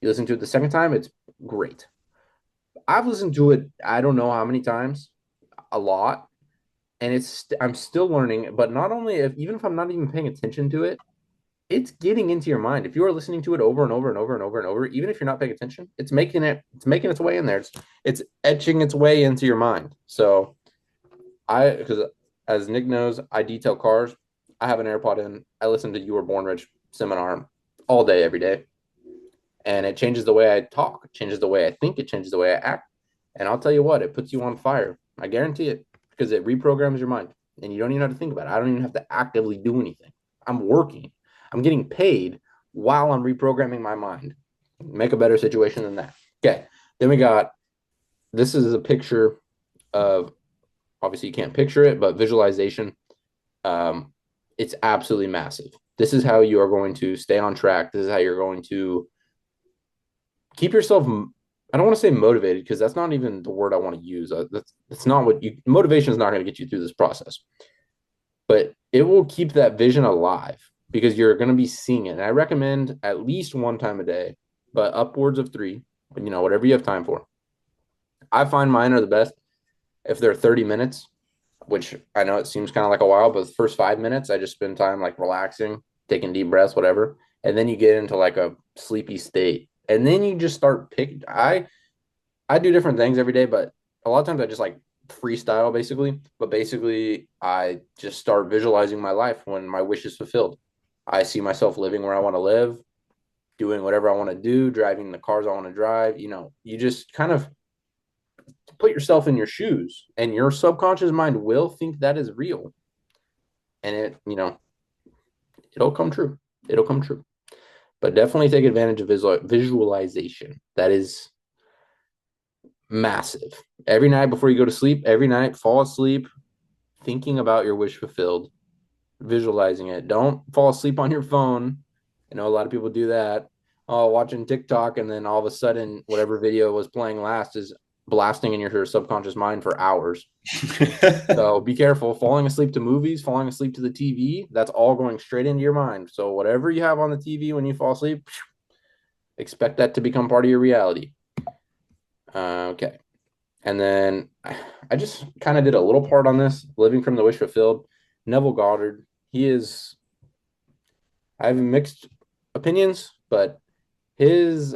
Speaker 1: You listen to it the second time, it's great. I've listened to it, I don't know how many times, a lot, and I'm still learning, but not only even if I'm not even paying attention to it, it's getting into your mind. If you are listening to it over and over and over and over and over, even if you're not paying attention, it's making its way in there. It's etching its way into your mind. So because as Nick knows, I detail cars. I have an AirPod in. I listen to You Were Born Rich seminar all day, every day. And it changes the way I talk, it changes the way I think, it changes the way I act. And I'll tell you what, it puts you on fire. I guarantee it because it reprograms your mind and you don't even have to think about it. I don't even have to actively do anything. I'm working. I'm getting paid while I'm reprogramming my mind. Make a better situation than that. Okay. Then we got this is a picture of obviously you can't picture it, but visualization. Um, it's absolutely massive. This is how you are going to stay on track. This is how you're going to keep yourself. I don't want to say motivated because that's not even the word I want to use. That's not what motivation is not going to get you through this process, but it will keep that vision alive because you're going to be seeing it. And I recommend at least one time a day, but upwards of three, whatever you have time for. I find mine are the best if they're 30 minutes, which I know it seems kind of like a while, but the first 5 minutes, I just spend time like relaxing, taking deep breaths, whatever. And then you get into like a sleepy state. And then you just start picking. I do different things every day, but a lot of times I just like freestyle basically. But basically, I just start visualizing my life when my wish is fulfilled. I see myself living where I want to live, doing whatever I want to do, driving the cars I want to drive. You just kind of put yourself in your shoes, and your subconscious mind will think that is real. And it'll come true. It'll come true. But definitely take advantage of visualization. That is massive. Every night before you go to sleep, every night, fall asleep thinking about your wish fulfilled, visualizing it. Don't fall asleep on your phone. I know a lot of people do that. Oh, watching TikTok, and then all of a sudden, whatever video was playing last is blasting in your subconscious mind for hours. So be careful. Falling asleep to movies, falling asleep to the TV, that's all going straight into your mind. So whatever you have on the TV when you fall asleep, expect that to become part of your reality. Okay. And then I just kind of did a little part on this, living from the wish fulfilled. Neville Goddard, he is, I have mixed opinions, but his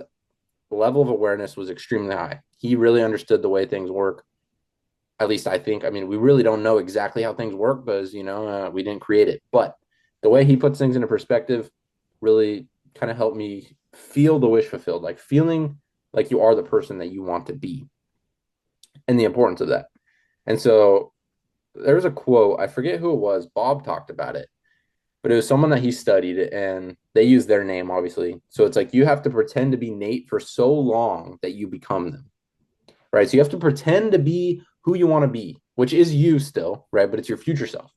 Speaker 1: level of awareness was extremely high. He really understood the way things work. At least I think. I mean, we really don't know exactly how things work because, we didn't create it. But the way he puts things into perspective really kind of helped me feel the wish fulfilled, like feeling like you are the person that you want to be and the importance of that. And so there was a quote, I forget who it was. Bob talked about it, but it was someone that he studied and they used their name, obviously. So it's like you have to pretend to be Nate for so long that you become them, right? So you have to pretend to be who you want to be, which is you still, right? But it's your future self.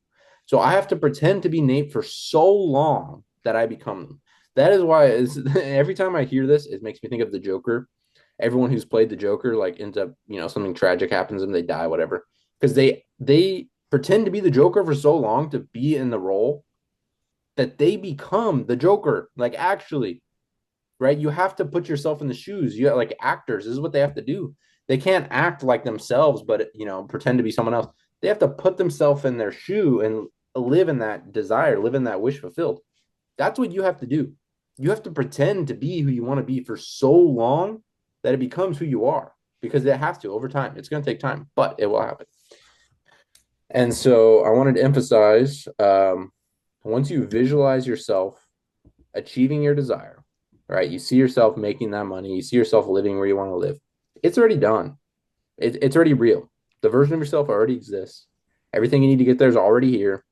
Speaker 1: So I have to pretend to be Nate for so long that I become them. That is why every time I hear this, it makes me think of the Joker. Everyone who's played the Joker like ends up, something tragic happens to them, they die, whatever, because they pretend to be the Joker for so long to be in the role that they become the Joker. Like actually, right? You have to put yourself in the shoes. You like actors. This is what they have to do. They can't act like themselves, but pretend to be someone else. They have to put themselves in their shoe and live in that desire, live in that wish fulfilled. That's what you have to do. You have to pretend to be who you want to be for so long that it becomes who you are because it has to over time. It's going to take time, but it will happen. And so I wanted to emphasize once you visualize yourself achieving your desire, right? You see yourself making that money. You see yourself living where you want to live. It's already done. It's already real. The version of yourself already exists. Everything you need to get there is already here.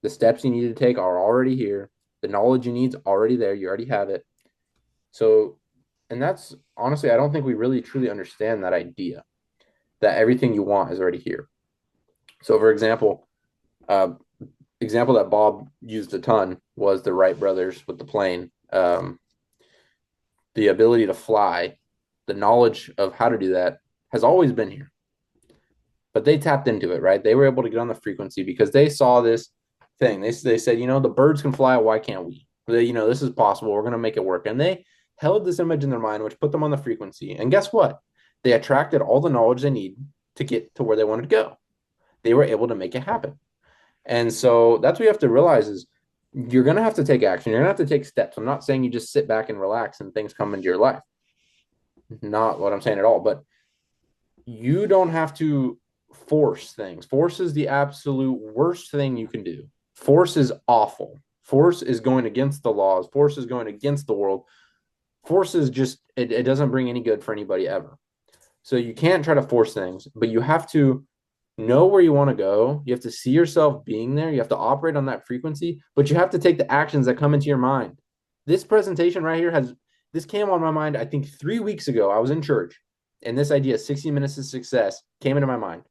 Speaker 1: The steps you need to take are already here. The knowledge you need is already there. You already have it. So, and that's honestly, I don't think we really truly understand that idea that everything you want is already here. So, for example that Bob used a ton was the Wright brothers with the plane. The ability to fly, the knowledge of how to do that has always been here. But they tapped into it, right? They were able to get on the frequency because they saw this thing. They said, the birds can fly. Why can't we? This is possible. We're going to make it work. And they held this image in their mind, which put them on the frequency. And guess what? They attracted all the knowledge they need to get to where they wanted to go. They were able to make it happen. And so that's what you have to realize is you're going to have to take action. You're going to have to take steps. I'm not saying you just sit back and relax and things come into your life. Not what I'm saying at all. But you don't have to force things. Force is the absolute worst thing you can do. Force is awful. Force is going against the laws. Force is going against the world. Force is just, it doesn't bring any good for anybody ever. So you can't try to force things, but you have to know where you want to go. You have to see yourself being there. You have to operate on that frequency, but you have to take the actions that come into your mind. This presentation right here this came on my mind, I think 3 weeks ago. I was in church and this idea, 60 minutes to success, came into my mind.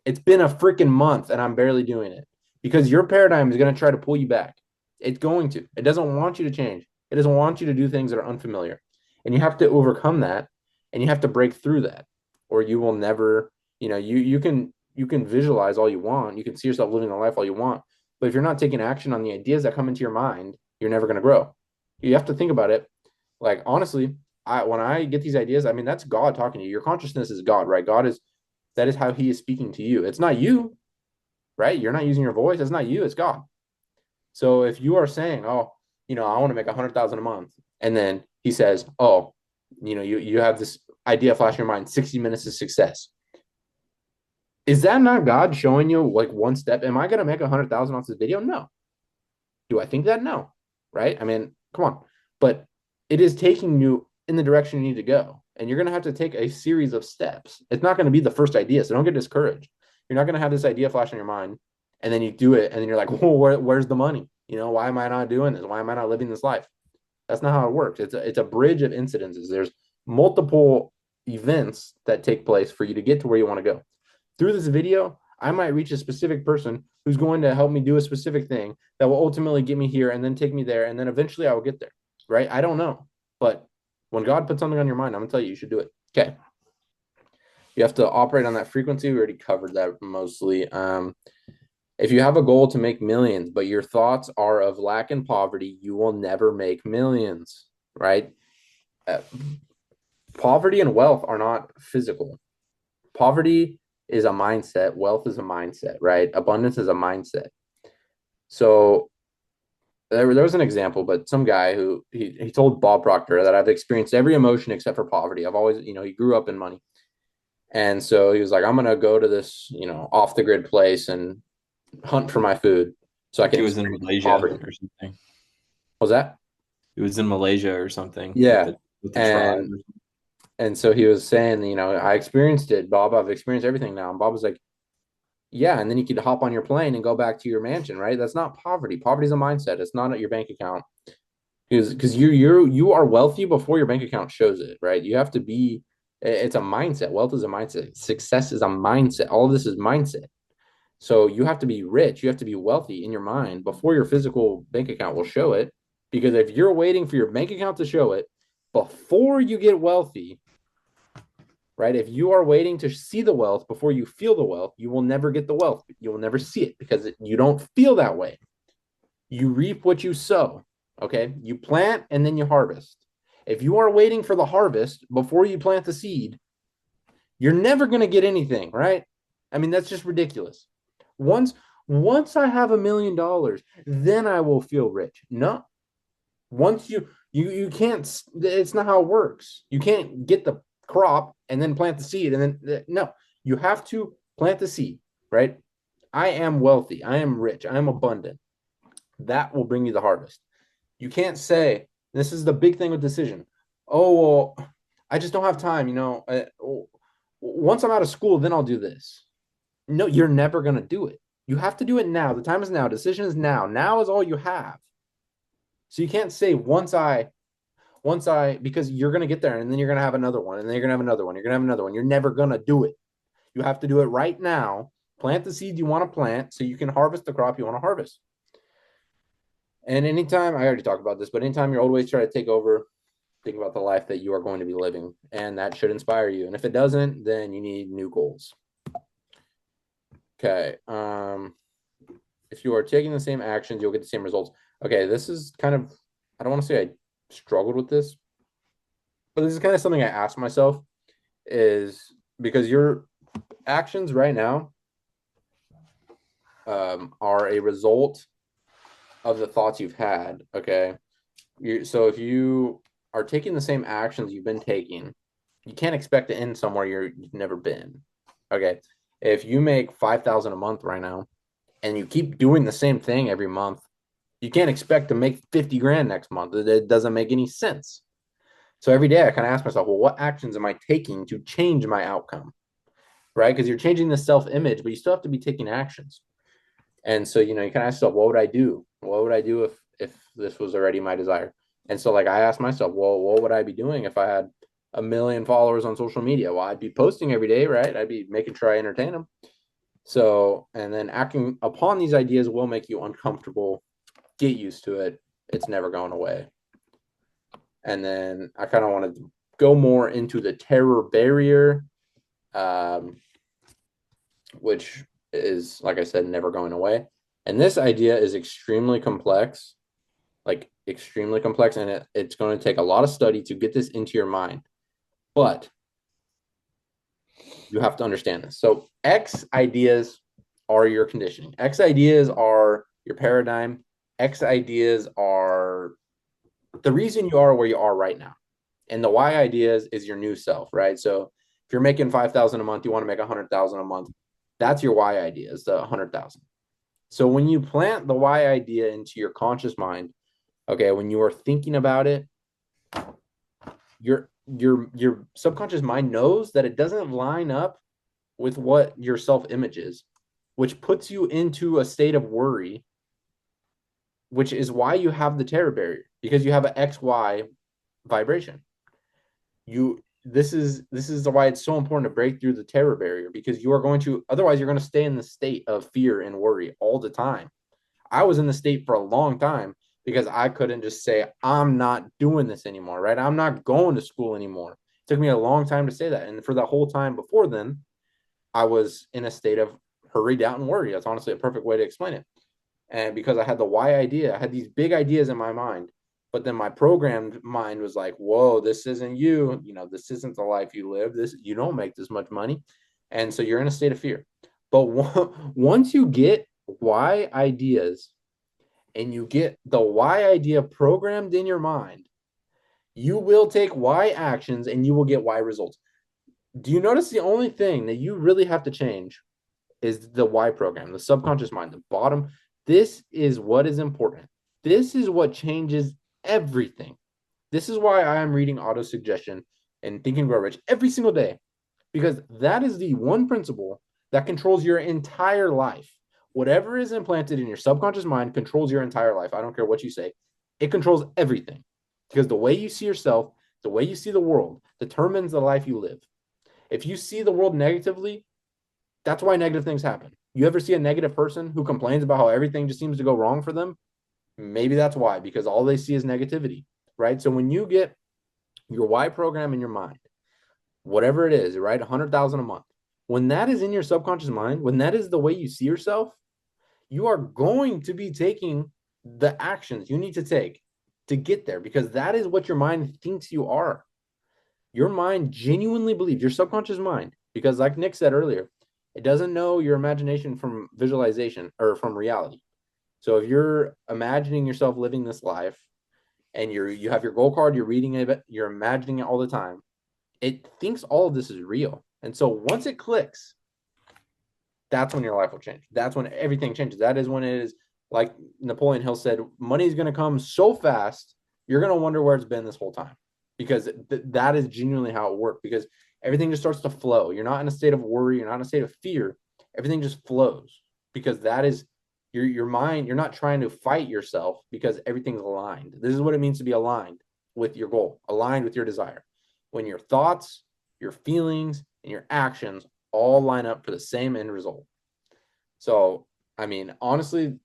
Speaker 1: It's been a freaking month and I'm barely doing it because your paradigm is going to try to pull you back. It's going to. It doesn't want you to change. It doesn't want you to do things that are unfamiliar. And you have to overcome that and you have to break through that or you will never, you can visualize all you want. You can see yourself living a life all you want. But if you're not taking action on the ideas that come into your mind, you're never going to grow. You have to think about it. Like, honestly, when I get these ideas, I mean, that's God talking to you. Your consciousness is God, right? That is how he is speaking to you. It's not you, right? You're not using your voice. It's not you, it's God. So if you are saying, oh, I want to make 100,000 a month. And then he says, oh, you have this idea flash in your mind, 60 minutes of success. Is that not God showing you like one step? Am I going to make 100,000 off this video? No. Do I think that? No. Right? I mean, come on. But it is taking you in the direction you need to go. And you're going to have to take a series of steps. It's not going to be the first idea. So don't get discouraged. You're not going to have this idea flash in your mind and then you do it. And then you're like, well, where's the money? Why am I not doing this? Why am I not living this life? That's not how it works. It's a bridge of incidences. There's multiple events that take place for you to get to where you want to go. Through this video, I might reach a specific person who's going to help me do a specific thing that will ultimately get me here and then take me there. And then eventually I will get there, right? I don't know. But when God puts something on your mind, I'm going to tell you, you should do it. Okay. You have to operate on that frequency. We already covered that mostly. If you have a goal to make millions, but your thoughts are of lack and poverty, you will never make millions, right? Uh, Poverty and wealth are not physical. Poverty is a mindset, wealth is a mindset, right? Abundance is a mindset. So there was an example, but some guy who he told Bob Proctor that I've experienced every emotion except for poverty. I've always, he grew up in money. And so he was like, I'm gonna go to this, off the grid place and hunt for my food so I
Speaker 2: Like
Speaker 1: can
Speaker 2: he was in
Speaker 1: experience
Speaker 2: Malaysia
Speaker 1: poverty.
Speaker 2: or something.
Speaker 1: Was that?
Speaker 2: He was in Malaysia or something with
Speaker 1: Yeah.
Speaker 2: the tribe.
Speaker 1: And so he was saying, I experienced it, Bob. I've experienced everything now. And Bob was like, yeah, and then you could hop on your plane and go back to your mansion, right? That's not poverty. Poverty is a mindset. It's not at your bank account. Because you are wealthy before your bank account shows it, right? You have to be. It's a mindset. Wealth is a mindset. Success is a mindset. All of this is mindset. So you have to be rich. You have to be wealthy in your mind before your physical bank account will show it. Because if you're waiting for your bank account to show it before you get wealthy, right? If you are waiting to see the wealth before you feel the wealth, you will never get the wealth. You will never see it because you don't feel that way. You reap what you sow. Okay. You plant and then you harvest. If you are waiting for the harvest before you plant the seed, you're never going to get anything, right? I mean, that's just ridiculous. Once once I have $1 million, then I will feel rich. No. Once you can't, it's not how it works. You can't get the crop and then plant the seed and then no. You have to plant the seed, right? I am wealthy. I am rich. I am abundant. That will bring you the harvest. You can't say, this is the big thing with decision. Oh, well, I just don't have time. Once I'm out of school, then I'll do this. No, you're never going to do it. You have to do it now. The time is now. Decision is now. Now is all you have. So you can't say because you're going to get there and then you're going to have another one and then you're going to have another one. You're going to have another one. You're never going to do it. You have to do it right now. Plant the seed you want to plant so you can harvest the crop you want to harvest. And anytime, I already talked about this, but anytime your old ways try to take over, think about the life that you are going to be living. And that should inspire you. And if it doesn't, then you need new goals. Okay. If you are taking the same actions, you'll get the same results. Okay, this is kind of, I don't want to say I struggled with this, but this is kind of something I asked myself is because your actions right now are a result of the thoughts you've had. Okay. So if you are taking the same actions you've been taking, you can't expect to end somewhere you've never been. Okay. If you make 5,000 a month right now and you keep doing the same thing every month, you can't expect to make 50 grand next month. It doesn't make any sense. So every day I kind of ask myself, well, what actions am I taking to change my outcome? Right? Because you're changing the self-image, but you still have to be taking actions. And so, you kind of ask yourself, what would I do? What would I do if this was already my desire? And so like I asked myself, well, what would I be doing if I had 1 million followers on social media? Well, I'd be posting every day, right? I'd be making sure I entertain them. So, and then acting upon these ideas will make you uncomfortable. Get used to it. It's never going away. And then I kind of want to go more into the terror barrier, which is, like I said, never going away. And this idea is extremely complex, like extremely complex, and it's going to take a lot of study to get this into your mind. But you have to understand this. So X ideas are your conditioning. X ideas are your paradigm. X ideas are the reason you are where you are right now. And the Y ideas is your new self, right? So if you're making 5,000 a month, you want to make 100,000 a month. That's your Y idea, is the 100,000. So when you plant the Y idea into your conscious mind, okay, when you are thinking about it, your subconscious mind knows that it doesn't line up with what your self-image is, which puts you into a state of worry, which is why you have the terror barrier, because you have an XY vibration. This is why it's so important to break through the terror barrier, because you are going to, otherwise you're going to stay in the state of fear and worry all the time. I was in the state for a long time because I couldn't just say, I'm not doing this anymore, right? I'm not going to school anymore. took me a long time to say that. And for that whole time before then, I was in a state of hurry, doubt, and worry. That's honestly a perfect way to explain it. And because I had the why idea, I had these big ideas in my mind, but then my programmed mind was like, whoa, this isn't you. You know, this isn't the life you live. This, you don't make this much money. And so you're in a state of fear. But once you get why ideas and you get the why idea programmed in your mind, you will take why actions and you will get why results. Do you notice the only thing that you really have to change is the why program, the subconscious mind, the bottom? This is what is important. This is what changes everything. This is why I am reading auto suggestion and Think and Grow Rich every single day, because that is the one principle that controls your entire life. Whatever is implanted in your subconscious mind controls your entire life. I don't care what you say. It controls everything, because the way you see yourself, the way you see the world determines the life you live. If you see the world negatively, that's why negative things happen. You ever see a negative person who complains about how everything just seems to go wrong for them? Maybe that's why, because all they see is negativity, right? So when you get your why program in your mind, whatever it is, right? 100,000 a month. When that is in your subconscious mind, when that is the way you see yourself, you are going to be taking the actions you need to take to get there, because that is what your mind thinks you are. Your mind genuinely believes, your subconscious mind, because like Nick said earlier, it doesn't know your imagination from visualization or from reality. So if you're imagining yourself living this life and you have your goal card, you're reading it, you're imagining it all the time, it thinks all of this is real. And so once it clicks, that's when your life will change. That's when everything changes. That is when it is, like Napoleon Hill said, money is going to come so fast, you're going to wonder where it's been this whole time, because that is genuinely how it works, because everything just starts to flow. You're not in a state of worry. You're not in a state of fear. Everything just flows, because that is your mind. You're not trying to fight yourself, because everything's aligned. This is what it means to be aligned with your goal, aligned with your desire. When your thoughts, your feelings, and your actions all line up for the same end result. So, I mean, honestly,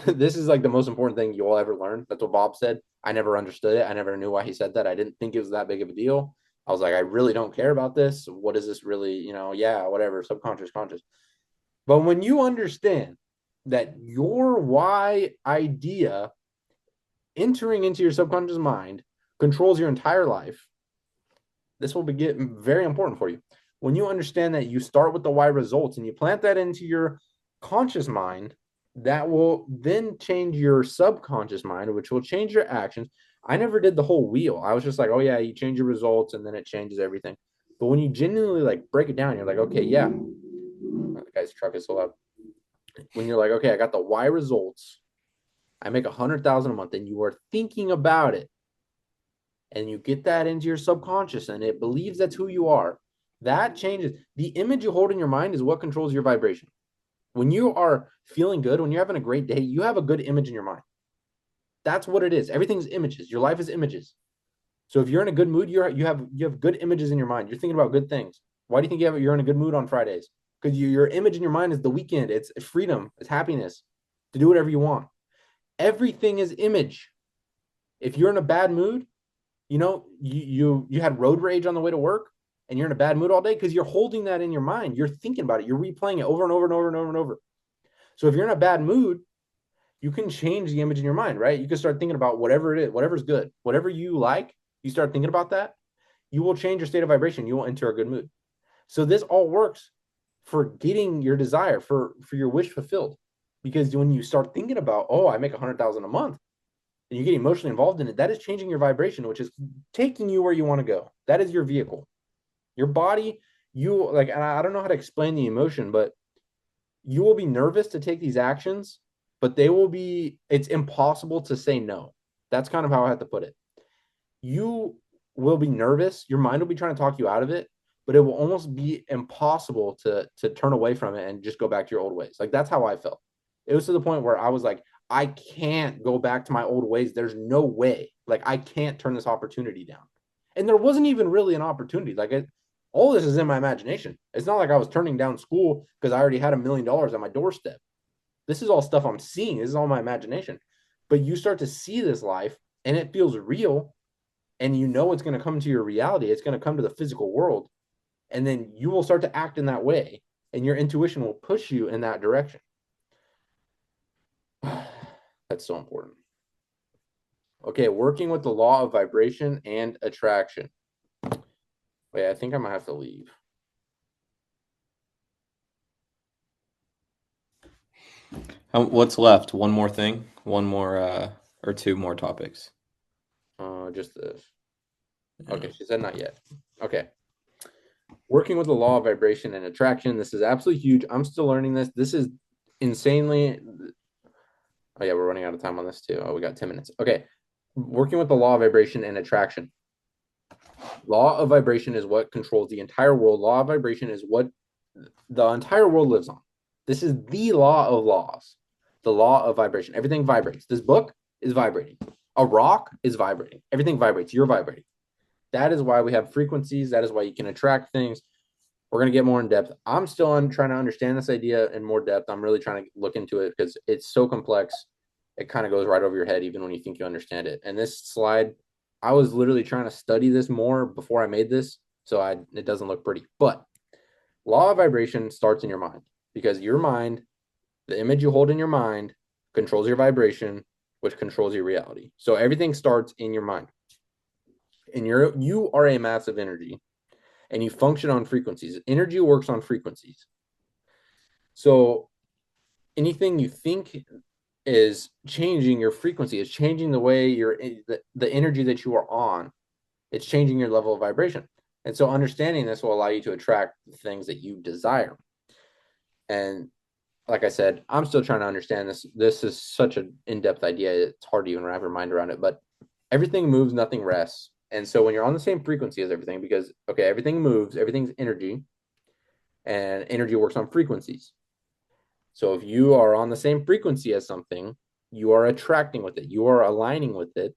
Speaker 1: this is like the most important thing you'll ever learn. That's what Bob said. I never understood it. I never knew why he said that. I didn't think it was that big of a deal. I was like, I really don't care about this. What is this really? You know, yeah, whatever, subconscious, conscious. But when you understand that your why idea entering into your subconscious mind controls your entire life, this will be very important for you. When you understand that you start with the why results and you plant that into your conscious mind, that will then change your subconscious mind, which will change your actions. I never did the whole wheel. I was just like, oh yeah, you change your results and then it changes everything. But when you genuinely like break it down, you're like, okay, yeah. The guy's truck is so loud. When you're like, okay, I got the why results. I make 100,000 a month, and you are thinking about it, and you get that into your subconscious, and it believes that's who you are. That changes. The image you hold in your mind is what controls your vibration. When you are feeling good, when you're having a great day, you have a good image in your mind. That's what it is. Everything's images. Your life is images. So if you're in a good mood, you have good images in your mind. You're thinking about good things. Why do you think you're in a good mood on Fridays? Because your image in your mind is the weekend. It's freedom. It's happiness to do whatever you want. Everything is image. If you're in a bad mood, you know, you had road rage on the way to work, and you're in a bad mood all day because you're holding that in your mind. You're thinking about it. You're replaying it over and over and over and over and over. So if you're in a bad mood, you can change the image in your mind, right? You can start thinking about whatever it is, whatever's good, whatever you like. You start thinking about that, you will change your state of vibration. You will enter a good mood. So this all works for getting your desire, for your wish fulfilled. Because when you start thinking about, oh, I make 100,000 a month, and you get emotionally involved in it, that is changing your vibration, which is taking you where you want to go. That is your vehicle. Your body, you like, and I don't know how to explain the emotion, but you will be nervous to take these actions, but it's impossible to say no. That's kind of how I have to put it. You will be nervous. Your mind will be trying to talk you out of it, but it will almost be impossible to turn away from it and just go back to your old ways. Like, that's how I felt. It was to the point where I was like, I can't go back to my old ways. There's no way. Like, I can't turn this opportunity down. And there wasn't even really an opportunity. Like, all this is in my imagination. It's not like I was turning down school because I already had $1 million on my doorstep. This is all stuff I'm seeing. This is all my imagination. But you start to see this life and it feels real. and you know it's going to come to your reality, it's going to come to the physical world, and then you will start to act in that way, and your intuition will push you in that direction. That's so important. Okay, working with the law of vibration and attraction. Wait, I think I might have to leave.
Speaker 2: What's left? One more thing? One more or two more topics?
Speaker 1: Just this. Okay, she said not yet. Okay. Working with the law of vibration and attraction. This is absolutely huge. I'm still learning this. This is insanely. Oh, yeah, we're running out of time on this too. Oh, we got 10 minutes. Okay. Working with the law of vibration and attraction. Law of vibration is what controls the entire world. Law of vibration is what the entire world lives on. This is the law of laws, the law of vibration. Everything vibrates. This book is vibrating. A rock is vibrating. Everything vibrates. You're vibrating. That is why we have frequencies. That is why you can attract things. We're going to get more in depth. I'm still trying to understand this idea in more depth. I'm really trying to look into it because it's so complex. It kind of goes right over your head, even when you think you understand it. And this slide, I was literally trying to study this more before I made this, so it doesn't look pretty. But law of vibration starts in your mind, because your mind, the image you hold in your mind, controls your vibration, which controls your reality. So everything starts in your mind. And you are a massive energy, and you function on frequencies. Energy works on frequencies. So anything you think is changing your frequency, is changing the way the energy that you are on. It's changing your level of vibration. And so understanding this will allow you to attract the things that you desire. And like I said, I'm still trying to understand this. This is such an in-depth idea. It's hard to even wrap your mind around it, but everything moves, nothing rests. And so when you're on the same frequency as everything, because, okay, everything moves, everything's energy, and energy works on frequencies. So if you are on the same frequency as something, you are attracting with it, you are aligning with it.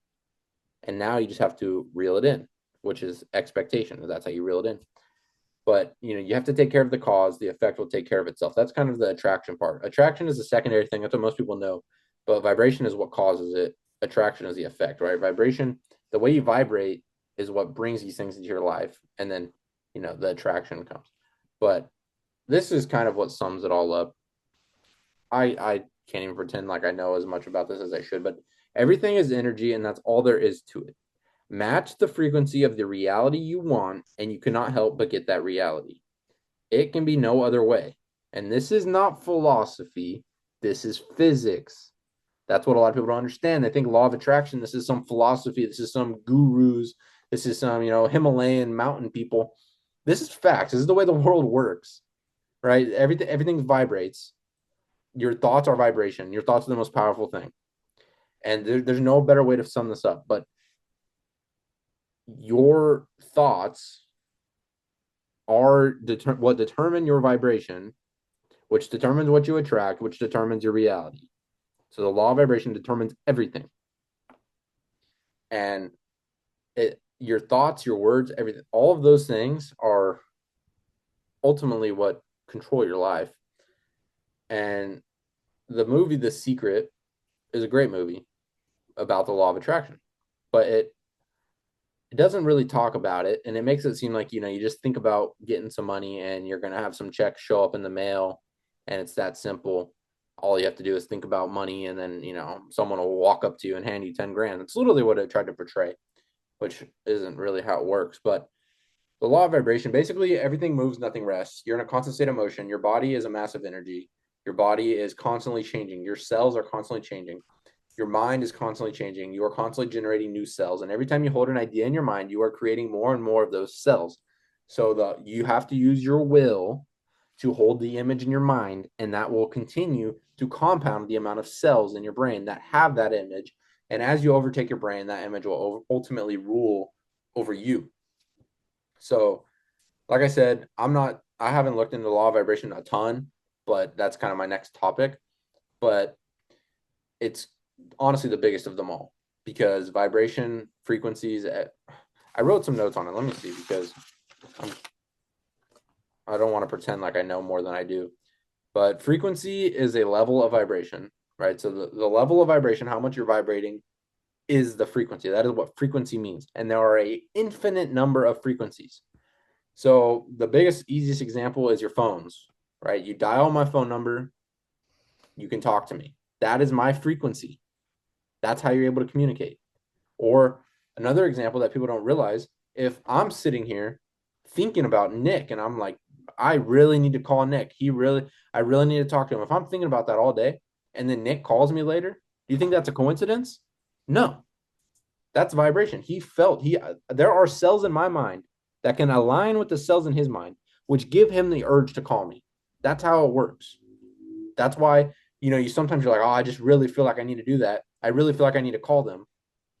Speaker 1: And now you just have to reel it in, which is expectation. That's how you reel it in. But you have to take care of the cause. The effect will take care of itself. That's kind of the attraction part. Attraction is the secondary thing. That's what most people know. But vibration is what causes it. Attraction is the effect, right? Vibration, the way you vibrate is what brings these things into your life. And then, the attraction comes. But this is kind of what sums it all up. I can't even pretend like I know as much about this as I should, but everything is energy, and that's all there is to it. Match the frequency of the reality you want, and you cannot help but get that reality. It can be no other way. And this is not philosophy, this is physics. That's what a lot of people don't understand. They think law of attraction, this is some philosophy, this is some gurus, this is some, Himalayan mountain people. This is facts. This is the way the world works, right? Everything vibrates. Your thoughts are vibration. Your thoughts are the most powerful thing. And there's no better way to sum this up, but your thoughts are what determine your vibration, which determines what you attract, which determines your reality. So the law of vibration determines everything. And your thoughts, your words, everything, all of those things are ultimately what control your life. And the movie The Secret is a great movie about the law of attraction, but it doesn't really talk about it, and it makes it seem like you just think about getting some money and you're going to have some checks show up in the mail, and it's that simple. All you have to do is think about money, and then someone will walk up to you and hand you 10 grand. It's literally what it tried to portray, which isn't really how it works. But the law of vibration, basically everything moves, nothing rests. You're in a constant state of motion. Your body is a massive energy. Your body is constantly changing. Your cells are constantly changing. Your mind is constantly changing. You are constantly generating new cells. And every time you hold an idea in your mind, you are creating more and more of those cells. So you have to use your will to hold the image in your mind, and that will continue to compound the amount of cells in your brain that have that image. And as you overtake your brain, that image will ultimately rule over you. So, like I said, I haven't looked into the law of vibration a ton, but that's kind of my next topic. But it's honestly the biggest of them all, because vibration frequencies, I wrote some notes on it. Let me see, because I don't want to pretend like I know more than I do. But frequency is a level of vibration, right? So the level of vibration, how much you're vibrating, is the frequency. That is what frequency means. And there are an infinite number of frequencies. So the biggest, easiest example is your phones, right? You dial my phone number, you can talk to me. That is my frequency. That's how you're able to communicate. Or another example that people don't realize, if I'm sitting here thinking about Nick and I'm like, I really need to call Nick. I really need to talk to him. If I'm thinking about that all day and then Nick calls me later, do you think that's a coincidence? No, that's vibration. There are cells in my mind that can align with the cells in his mind, which give him the urge to call me. That's how it works. That's why, you sometimes you're like, oh, I just really feel like I need to do that. I really feel like I need to call them.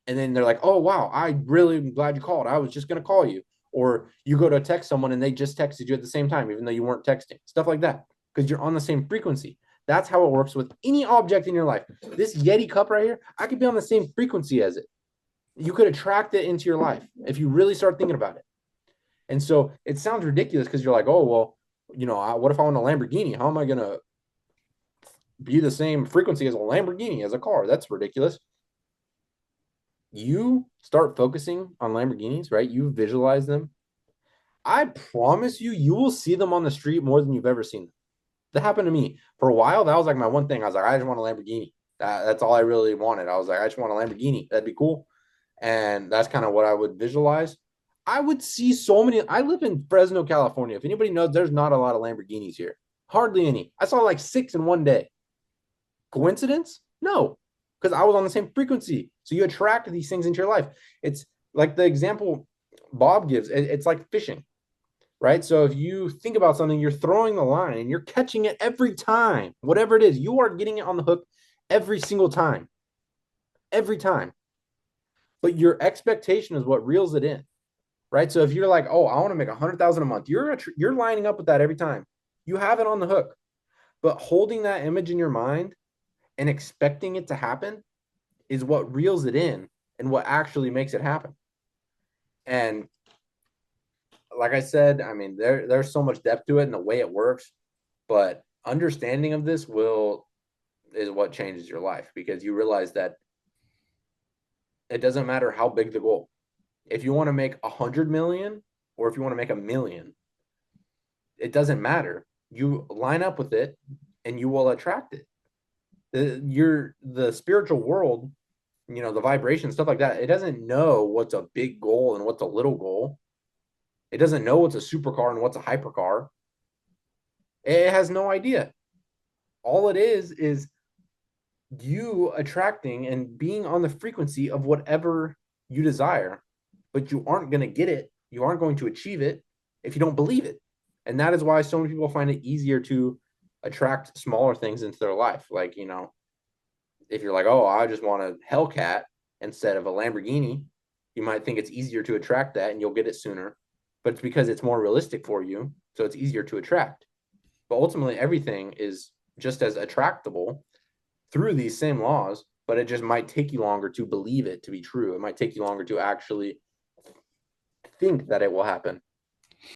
Speaker 1: And then they're like, oh, wow, I really am glad you called. I was just going to call you. Or you go to text someone and they just texted you at the same time, even though you weren't texting, stuff like that, because you're on the same frequency. That's how it works with any object in your life. This Yeti cup right here, I could be on the same frequency as it. You could attract it into your life if you really start thinking about it. And so it sounds ridiculous because you're like, oh, well, what if I want a Lamborghini? How am I going to be the same frequency as a Lamborghini, as a car? That's ridiculous. You start focusing on Lamborghinis, right? You visualize them. I promise you, you will see them on the street more than you've ever seen them. That happened to me for a while. That was like my one thing. I was like, I just want a Lamborghini. That's all I really wanted. I was like, I just want a Lamborghini. That'd be cool. And that's kind of what I would visualize. I would see so many. I live in Fresno, California. If anybody knows, there's not a lot of Lamborghinis here. Hardly any. I saw like 6 in one day. Coincidence? No, because I was on the same frequency. So you attract these things into your life. It's like the example Bob gives. It's like fishing, right? So if you think about something, you're throwing the line and you're catching it every time, whatever it is, you are getting it on the hook every single time, every time. But your expectation is what reels it in, right? So if you're like, oh, I want to make 100,000 a month, you're lining up with that every time. You have it on the hook, but holding that image in your mind and expecting it to happen is what reels it in and what actually makes it happen. And like I said, I mean, there's so much depth to it and the way it works, but understanding of this is what changes your life, because you realize that it doesn't matter how big the goal. If you want to make 100 million or if you want to make 1 million, it doesn't matter. You line up with it and you will attract it. The spiritual world, the vibration, stuff like that, it doesn't know what's a big goal and what's a little goal. It doesn't know what's a supercar and what's a hypercar. It has no idea. All it is you attracting and being on the frequency of whatever you desire, but you aren't going to get it. You aren't going to achieve it if you don't believe it. And that is why so many people find it easier to attract smaller things into their life. Like, if you're like, oh, I just want a Hellcat instead of a Lamborghini, you might think it's easier to attract that and you'll get it sooner. But it's because it's more realistic for you, so it's easier to attract. But ultimately, everything is just as attractable through these same laws, but it just might take you longer to believe it to be true. It might take you longer to actually think that it will happen.